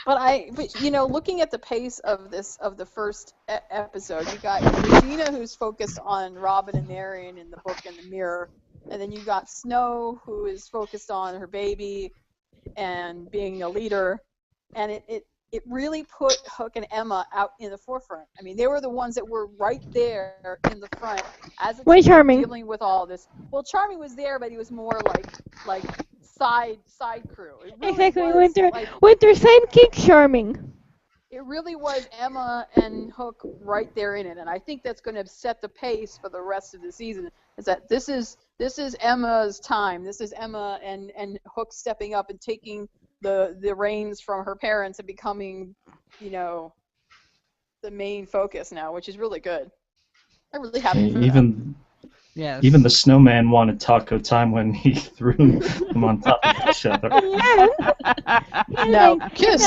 But you know, looking at the pace of the first episode, you got Regina, who's focused on Robin and Marion in the book and the mirror, and then you got Snow, who is focused on her baby and being a leader, and it really put Hook and Emma out in the forefront. I mean, they were the ones that were right there in the front as a Charming dealing with all this. Well, Charming was there, but he was more like side crew. Really exactly, was, with their sidekick Charming. It really was Emma and Hook right there in it, and I think that's going to set the pace for the rest of the season. Is that this is Emma's time. This is Emma and Hook stepping up and taking the reins from her parents and becoming, you know, the main focus now, which is really good. I'm really happy for that. Yes. Even the snowman wanted taco time when he threw them on top of each other. Now kiss.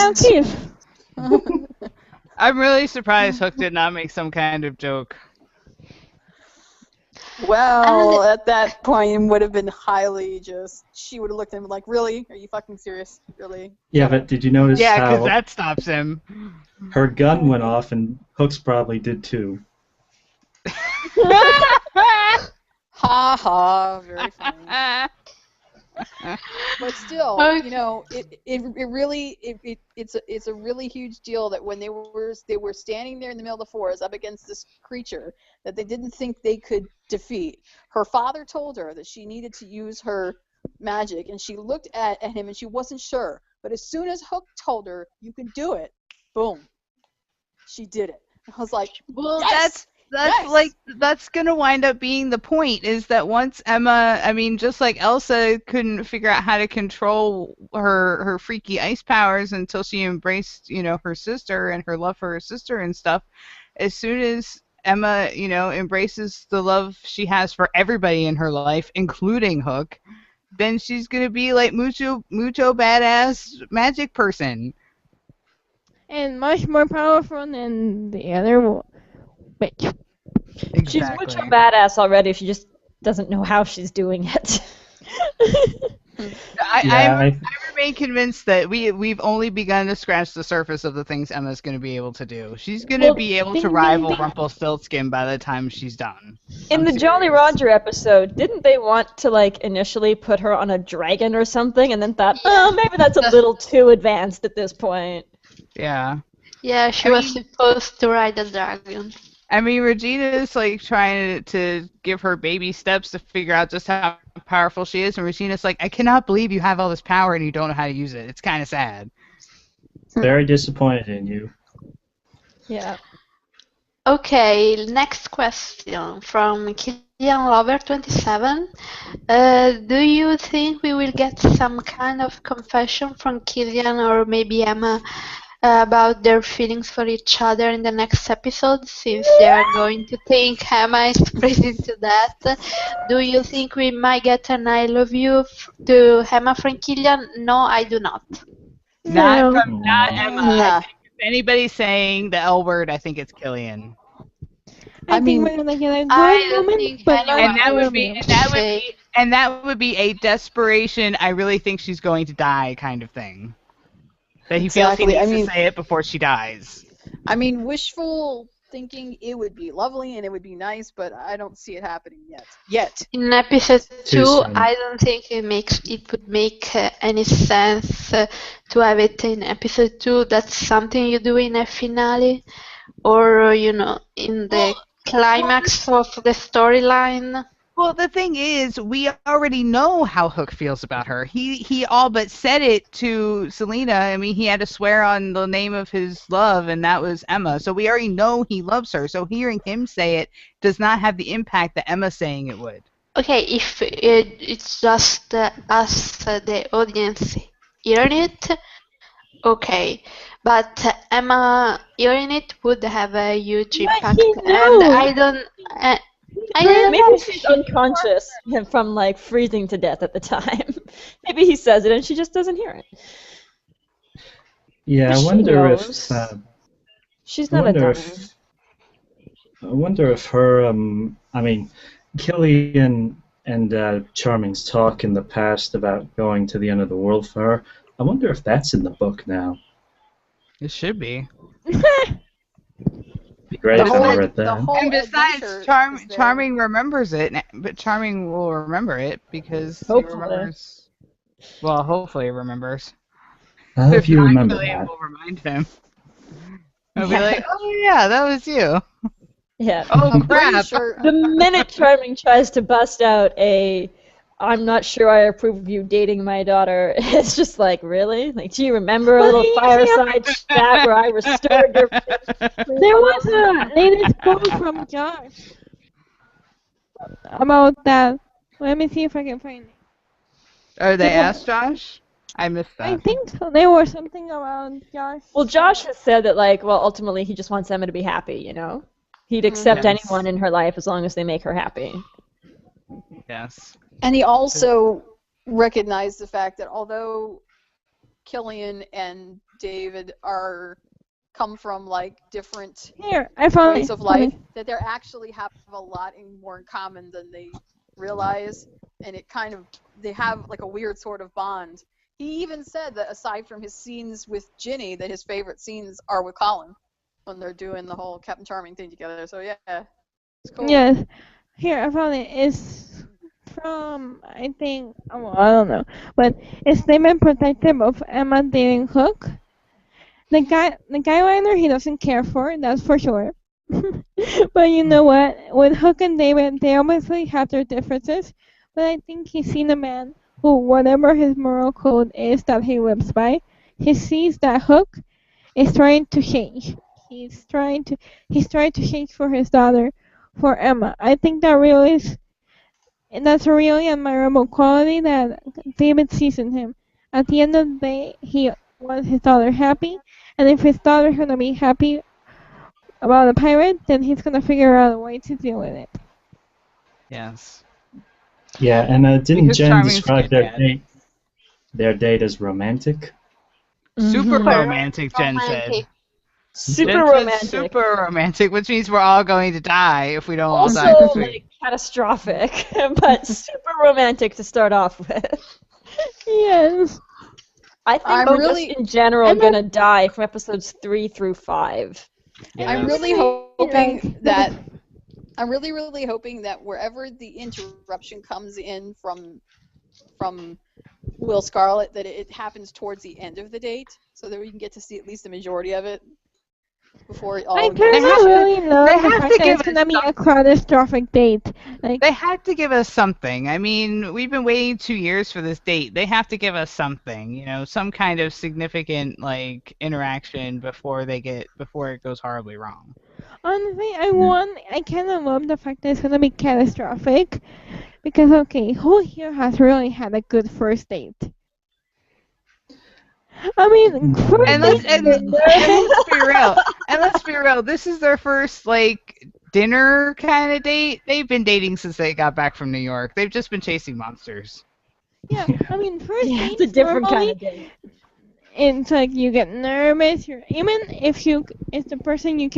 I'm really surprised Hook did not make some kind of joke. Well, at that point, it would have been highly just. She would have looked at him like, "Really? Are you fucking serious? Really?" Yeah, but did you notice how because that stops him. Her gun went off, and Hook's probably did too. Ha ha! Very funny. But still, you know, it's a really huge deal that when they were standing there in the middle of the forest up against this creature that they didn't think they could defeat. Her father told her that she needed to use her magic, and she looked at him and she wasn't sure. But as soon as Hook told her, "You can do it," boom, she did it. I was like, well, yes! that's Yes! like that's gonna wind up being the point, is that once Emma, I mean, just like Elsa couldn't figure out how to control her freaky ice powers until she embraced, you know, her sister and her love for her sister and stuff. As soon as Emma, you know, embraces the love she has for everybody in her life, including Hook, then she's gonna be like mucho badass magic person. And much more powerful than the other witch. She's mucho badass already. She just doesn't know how she's doing it. I remain convinced that we've only begun to scratch the surface of the things Emma's going to be able to do. She's going to be able to rival Rumpelstiltskin by the time she's done. In the Jolly Roger episode, didn't they want to like initially put her on a dragon or something, and then thought, oh, maybe that's a little too advanced at this point? Yeah. Yeah, she was supposed to ride a dragon. I mean, Regina's like trying to give her baby steps to figure out just how powerful she is, and Regina's like, I cannot believe you have all this power and you don't know how to use it. It's kind of sad. Very disappointed in you. Yeah. Okay, next question from Killian Lover 27. Do you think we will get some kind of confession from Killian or maybe Emma about their feelings for each other in the next episode, since they are going to think Emma is pretty to that? Do you think we might get an I love you to Emma from Killian? No, I do not. Not Emma. I think if anybody's saying the L word, I think it's Killian. I mean, we're gonna get a I good don't woman, think but anyone that would be a desperation. I really think she's going to die kind of thing. That he feels he needs to say it before she dies. I mean, wishful thinking, it would be lovely and it would be nice, but I don't see it happening yet. In episode 2, I don't think it would make any sense to have it in episode 2. That's something you do in a finale, or you know, in the climax of the storyline. Well, the thing is, we already know how Hook feels about her. He all but said it to Selena. I mean, he had to swear on the name of his love, and that was Emma. So we already know he loves her. So hearing him say it does not have the impact that Emma saying it would. Okay, if it's just us, the audience, hearing it, okay. But Emma hearing it would have a huge impact, and I don't. Maybe she's unconscious from like freezing to death at the time. Maybe he says it and she just doesn't hear it. Yeah, I wonder if she's not a dummy. I wonder if her. I mean, Killian and Charming's talk in the past about going to the end of the world for her. I wonder if that's in the book now. It should be. Be great if I read that. And besides, Charming remembers it, but Charming will remember it because he remembers. Well, hopefully he remembers. I hope you remember that. that. Will remind him. He'll be like, oh yeah, that was you. Yeah. Oh crap. Sure. The minute Charming tries to bust out I'm not sure I approve of you dating my daughter, it's just like, really? Like, do you remember a little fireside chat where I restored your... There was a latest quote from Josh about that. Let me see if I can find it. Oh, they asked Josh? I missed that. I think so. There was something about Josh. Well, Josh has said that, like, well, ultimately he just wants Emma to be happy, you know? He'd accept anyone in her life as long as they make her happy. Yes. And he also recognized the fact that although Killian and David come from like different points of life, that they actually have a lot more in common than they realize, and they have like a weird sort of bond. He even said that aside from his scenes with Ginny, that his favorite scenes are with Colin when they're doing the whole Captain Charming thing together. So yeah, it's cool. Yes. Here, I found it. It's from, I think, oh, well, I don't know, but it's Damon protective of Emma dating Hook. The guy liner he doesn't care for, that's for sure. But you know what? With Hook and David, they obviously have their differences, but I think he's seen a man who, whatever his moral code is that he lives by, he sees that Hook is trying to change. He's trying to change for his daughter, for Emma. I think that's a really admirable quality that David sees in him. At the end of the day, he wants his daughter happy, and if his daughter's gonna be happy about a pirate, then he's gonna figure out a way to deal with it. Yes. Yeah, and didn't Because Jen Charming's describe good, Dad. their date as romantic? Super Mhm. romantic, Jen said. Romantic. Super Jen said romantic. super romantic, which means we're all going to die if we don't all Also, die this week. like, catastrophic, but super romantic to start off with. Yes. I think I'm we're really- just in general I'm gonna die from episodes 3 through 5. I'm really hoping that I'm really hoping that wherever the interruption comes in from Will Scarlet, that it happens towards the end of the date, so that we can get to see at least the majority of it before it all. I gets kind of started. really love they the have fact to that give it's gonna us be a catastrophic date. Like, They had to give us something. I mean, we've been waiting 2 years for this date. They have to give us something, some kind of significant like interaction before it goes horribly wrong. honestly, I kind of love the fact that it's gonna be catastrophic because okay, who here has really had a good first date? I mean, first And date let's be real. And let's be real. This is their first like dinner kind of date. They've been dating since they got back from New York. They've just been chasing monsters. yeah, I mean, first Yeah, dates it's a different kind normally of date. it's like you get nervous. Even if the person you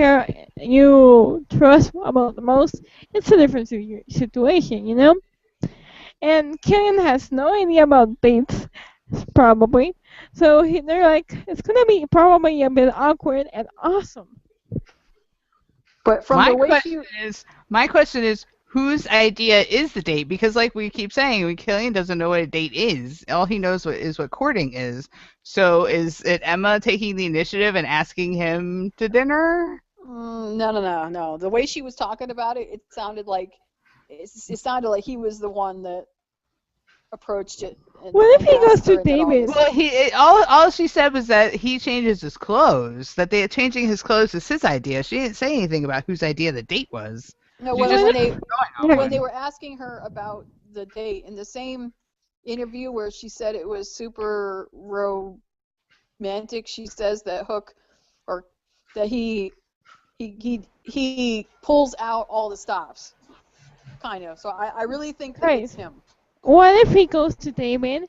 trust about the most, it's a different situation, you know. And Killian has no idea about dates, probably. So they're like, it's gonna be probably a bit awkward and awesome. But from the way she My question is, whose idea is the date? Because like we keep saying, Killian doesn't know what a date is. All he knows is what courting is. So is it Emma taking the initiative and asking him to dinner? No. The way she was talking about it, it sounded like he was the one that approached it. What if he goes asked her to and did all David? this. Well, all she said was that he changes his clothes. That changing his clothes is his idea. She didn't say anything about whose idea the date was. No, She when, just when said they it was going on when they one. were asking her about the date in the same interview where she said it was super romantic, she says that Hook, or that he pulls out all the stops, kind of. So I really think that it's him. What if he goes to David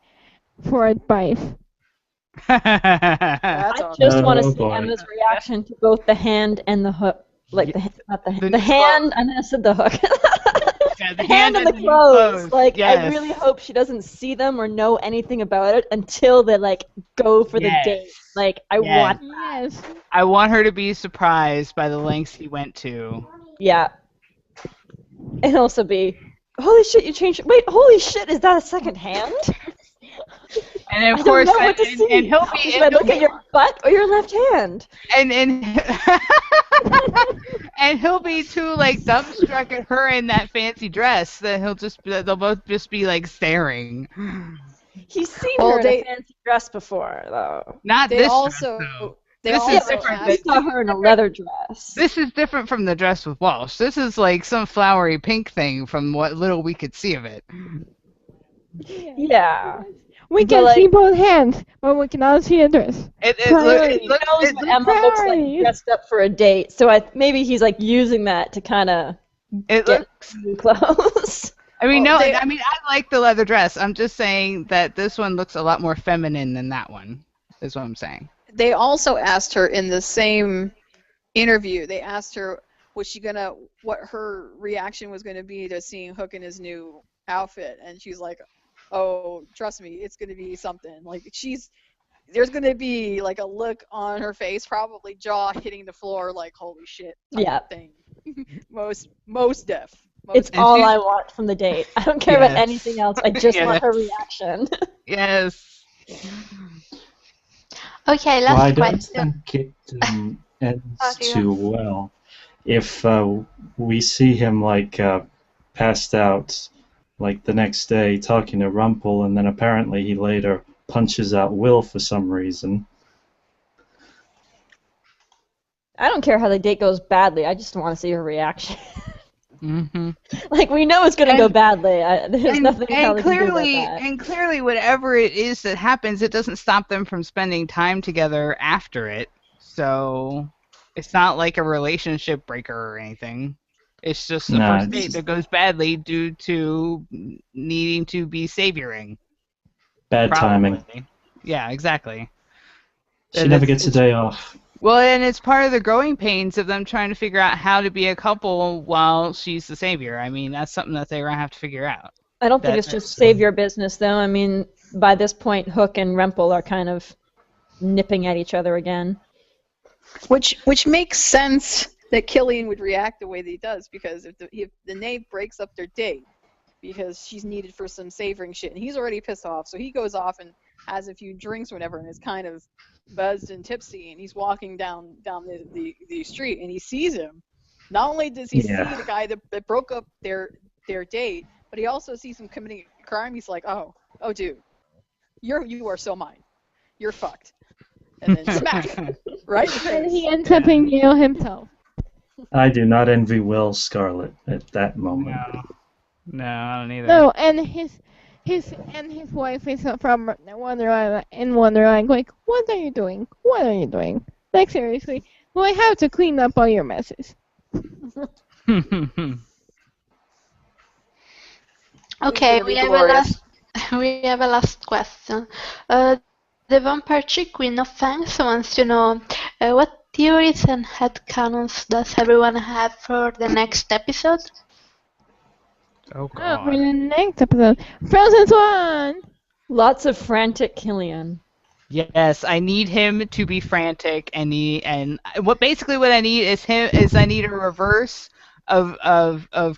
for advice? That's I awesome. just want to Oh, see boy. Emma's reaction to both the hand and the hook. Like not the hand, and then I said the hook. Yeah, the hand and the new clothes. Like I Yes. really hope she doesn't see them or know anything about it until they like go for the Yes. date. Like I Yes. want. Yes. I want her to be surprised by the lengths he went to. Yeah. And also be, holy shit, you changed. Wait, holy shit, is that a second hand? And I of don't course, know what to see. and he'll be, Should I look at your butt or your left hand? and and he'll be too like dumbstruck at her in that fancy dress that they'll both just be like staring. He's seen Well, her in they- a fancy dress before, though. Not They this also dress though. they This is also different We asked, saw her in a leather dress. This is different from the dress with Walsh. This is like some flowery pink thing from what little we could see of it. Yeah. We But, can like- see both hands, but we cannot see the dress. It Priority. He knows what Emma looks like priorities. dressed up for a date, so maybe he's like using that to kind of it get looks. new clothes. I mean, Well, no. they- I mean, I like the leather dress. I'm just saying that this one looks a lot more feminine than that one. Is what I'm saying. they also asked her in the same interview. They asked her what her reaction was gonna be to seeing Hook in his new outfit, and she's like, "Oh, trust me, it's gonna be something." Like there's gonna be like a look on her face, probably jaw hitting the floor, like "Holy shit!" type Yeah. thing. most deaf. It's all I want from the date. I don't care about anything else. I just want her reaction. Yes. Okay, Well, I last don't question. think it ends Okay, too well. If we see him like passed out like the next day talking to Rumpel, and then apparently he later punches out Will for some reason. I don't care how the date goes badly. I just want to see her reaction. Mm-hmm. Like, we know it's going to go badly. There's nothing how they can do about clearly, that. and clearly, whatever it is that happens, it doesn't stop them from spending time together after it. So it's not like a relationship breaker or anything. It's just a first date that goes badly due to needing to be savioring. Bad Probably. timing. Yeah, exactly. She never gets a day off. Well, and it's part of the growing pains of them trying to figure out how to be a couple while she's the savior. I mean, that's something that they're going to have to figure out. I don't think it's just savior business, though. I mean, by this point, Hook and Rempel are kind of nipping at each other again. Which makes sense that Killian would react the way that he does, because if the knave breaks up their date because she's needed for some savoring shit, and he's already pissed off, so he goes off and has a few drinks or whatever, and is kind of buzzed and tipsy, and he's walking down the street, and he sees him. Not only does he see the guy that broke up their date, but he also sees him committing a crime. He's like, oh dude, you are so mine. You're fucked. And then smack, right? And he ends up in jail himself. I do not envy Will Scarlet at that moment. No, I don't either. No, and his wife is from Wonderland, like, what are you doing? What are you doing? Like, seriously, well, I have to clean up all your messes. Okay, we have a last question. The vampire chick Queen of Fangs wants to know what theories and headcanons does everyone have for the next episode? Oh god. For the next episode, Frozen Swan. Lots of frantic Killian. Yes, I need him to be frantic, and what I need is I need a reverse of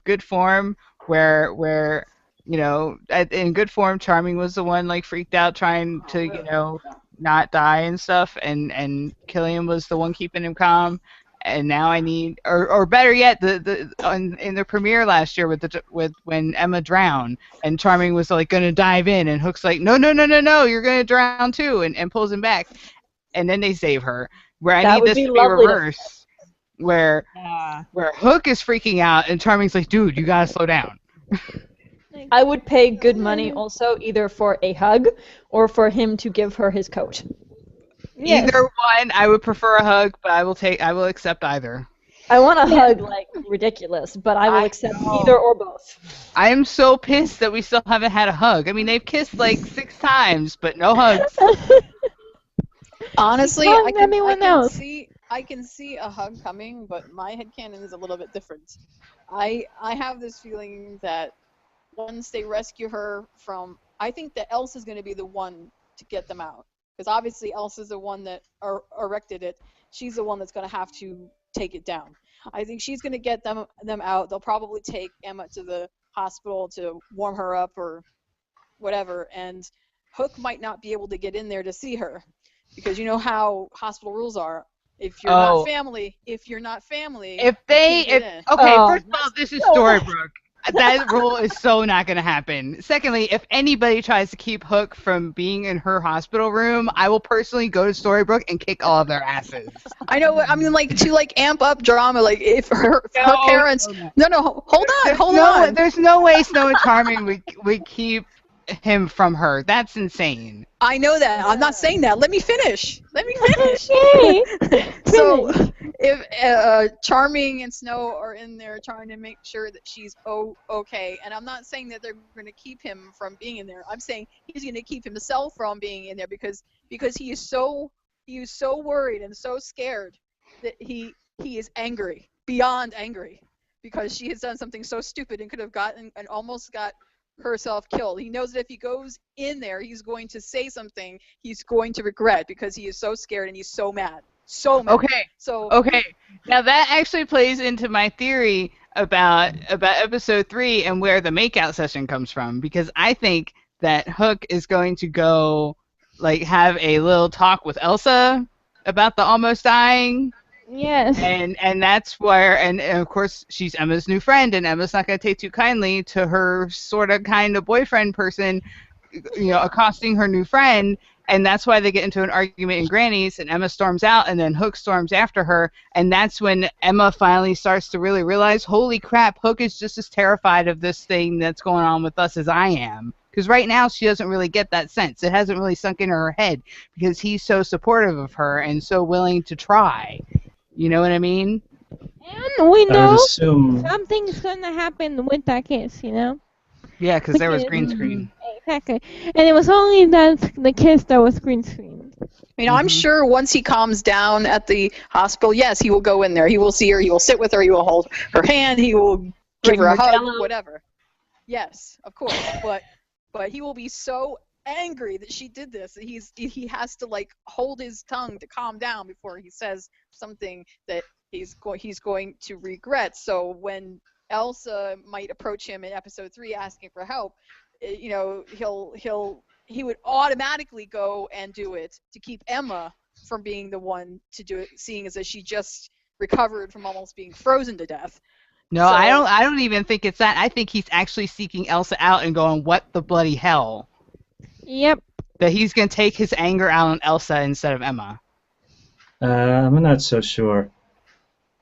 good form where in good form Charming was the one like freaked out trying to not die and stuff, and Killian was the one keeping him calm. And now I need, or better yet, in the premiere last year with when Emma drowned and Charming was like gonna dive in and Hook's like no, you're gonna drown too, and pulls him back, and then they save her. Where I need this to be reversed, where Hook is freaking out and Charming's like, dude, you gotta slow down. I would pay good money also either for a hug or for him to give her his coat. Yes. Either one, I would prefer a hug, but I will accept either. I want a hug like ridiculous, but I will accept either or both. I am so pissed that we still haven't had a hug. I mean, they've kissed like 6 times, but no hugs. Honestly, I can see a hug coming, but my headcanon is a little bit different. I have this feeling that once they rescue her from, I think that Elsa's going to be the one to get them out. Because obviously Elsa's the one that erected it. She's the one that's going to have to take it down. I think she's going to get them out. They'll probably take Emma to the hospital to warm her up or whatever. And Hook might not be able to get in there to see her. Because you know how hospital rules are. If you're not family. First of all, this is Storybrooke. That rule is so not going to happen. Secondly, if anybody tries to keep Hook from being in her hospital room, I will personally go to Storybrooke and kick all of their asses. I know. I mean, to amp up drama, like if her parents. No, hold on. There's no way Snow and Charming would keep him from her. That's insane. I know that. I'm not saying that. Let me finish. Okay. So, if Charming and Snow are in there trying to make sure that she's okay, and I'm not saying that they're going to keep him from being in there. I'm saying he's going to keep himself from being in there because he is so worried and so scared that he is angry, beyond angry, because she has done something so stupid and could have gotten and almost got herself killed. He knows that if he goes in there, he's going to say something he's going to regret because he is so scared and he's so mad. So mad. Okay. Now that actually plays into my theory about episode 3 and where the makeout session comes from, because I think that Hook is going to go like have a little talk with Elsa about the almost dying. Yes. And that's where, and of course she's Emma's new friend, and Emma's not going to take too kindly to her sort of kind of boyfriend person, accosting her new friend, and that's why they get into an argument in Granny's, and Emma storms out, and then Hook storms after her, and that's when Emma finally starts to really realize, holy crap, Hook is just as terrified of this thing that's going on with us as I am. Because right now she doesn't really get that sense. It hasn't really sunk into her head because he's so supportive of her and so willing to try. You know what I mean? And we know assume... something's going to happen with that kiss, Yeah, because there was green screen. Exactly. And it was only the kiss that was green screen. I mean, I'm sure once he calms down at the hospital, yes, he will go in there. He will see her. He will sit with her. He will hold her hand. He will give her a hug, whatever. Yes, of course. But he will be so angry that she did this. He has to like hold his tongue to calm down before he says something that he's going to regret. So when Elsa might approach him in episode 3 asking for help, he would automatically go and do it to keep Emma from being the one to do it, seeing as that she just recovered from almost being frozen to death. No, so, I don't even think it's that. I think he's actually seeking Elsa out and going, what the bloody hell? Yep. That he's going to take his anger out on Elsa instead of Emma. I'm not so sure.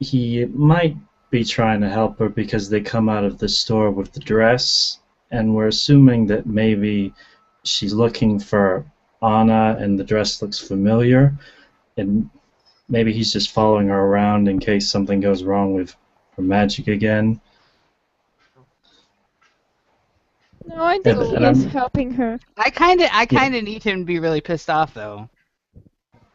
He might be trying to help her because they come out of the store with the dress, and we're assuming that maybe she's looking for Anna and the dress looks familiar, and maybe he's just following her around in case something goes wrong with her magic again. No, I think he's helping her. I kind of need him to be really pissed off though,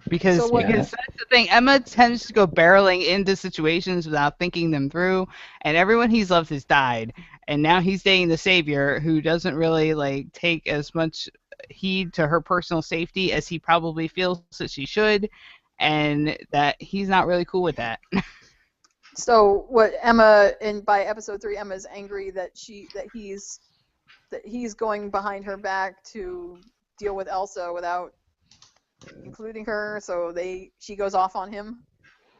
because that's the thing. Emma tends to go barreling into situations without thinking them through, and everyone he's loved has died, and now he's dating the savior who doesn't really like take as much heed to her personal safety as he probably feels that she should, and that he's not really cool with that. So what Emma, by episode 3, Emma's angry that he's going behind her back to deal with Elsa without including her, so she goes off on him.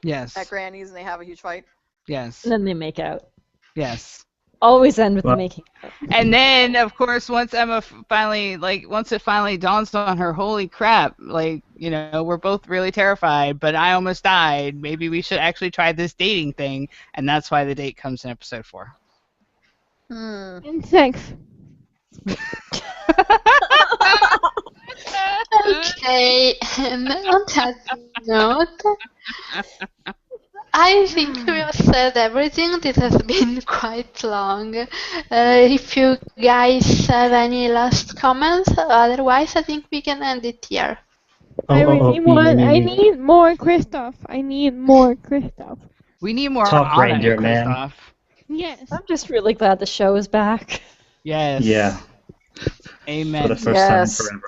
Yes. At Granny's, and they have a huge fight. Yes. And then they make out. Yes. Always end with the making out. And then, of course, once Emma once it finally dawns on her, holy crap, we're both really terrified, but I almost died. Maybe we should actually try this dating thing, and that's why the date comes in episode 4. And sex. Okay, and on that note, I think we have said everything. This has been quite long. If you guys have any last comments, otherwise I think we can end it here. I need more Kristoff. I need more Kristoff. We need more Talk Anna reindeer, and man. Kristoff. Yes. I'm just really glad the show is back. Yes. Yeah. Amen. For the first time forever.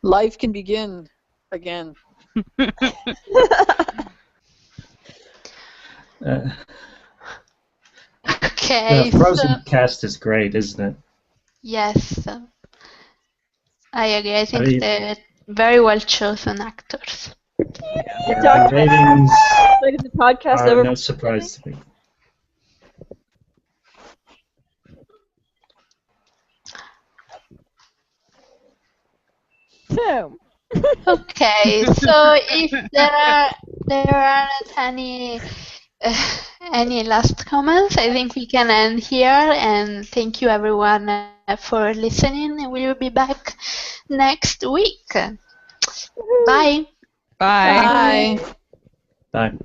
Life can begin again. Okay. The Frozen cast is great, isn't it? Yes. I agree. I think they're very well chosen actors. The ratings the podcast are no surprise to me. So. Okay, so if there aren't any last comments, I think we can end here, and thank you everyone for listening. We will be back next week. Bye. Bye. Bye. Bye.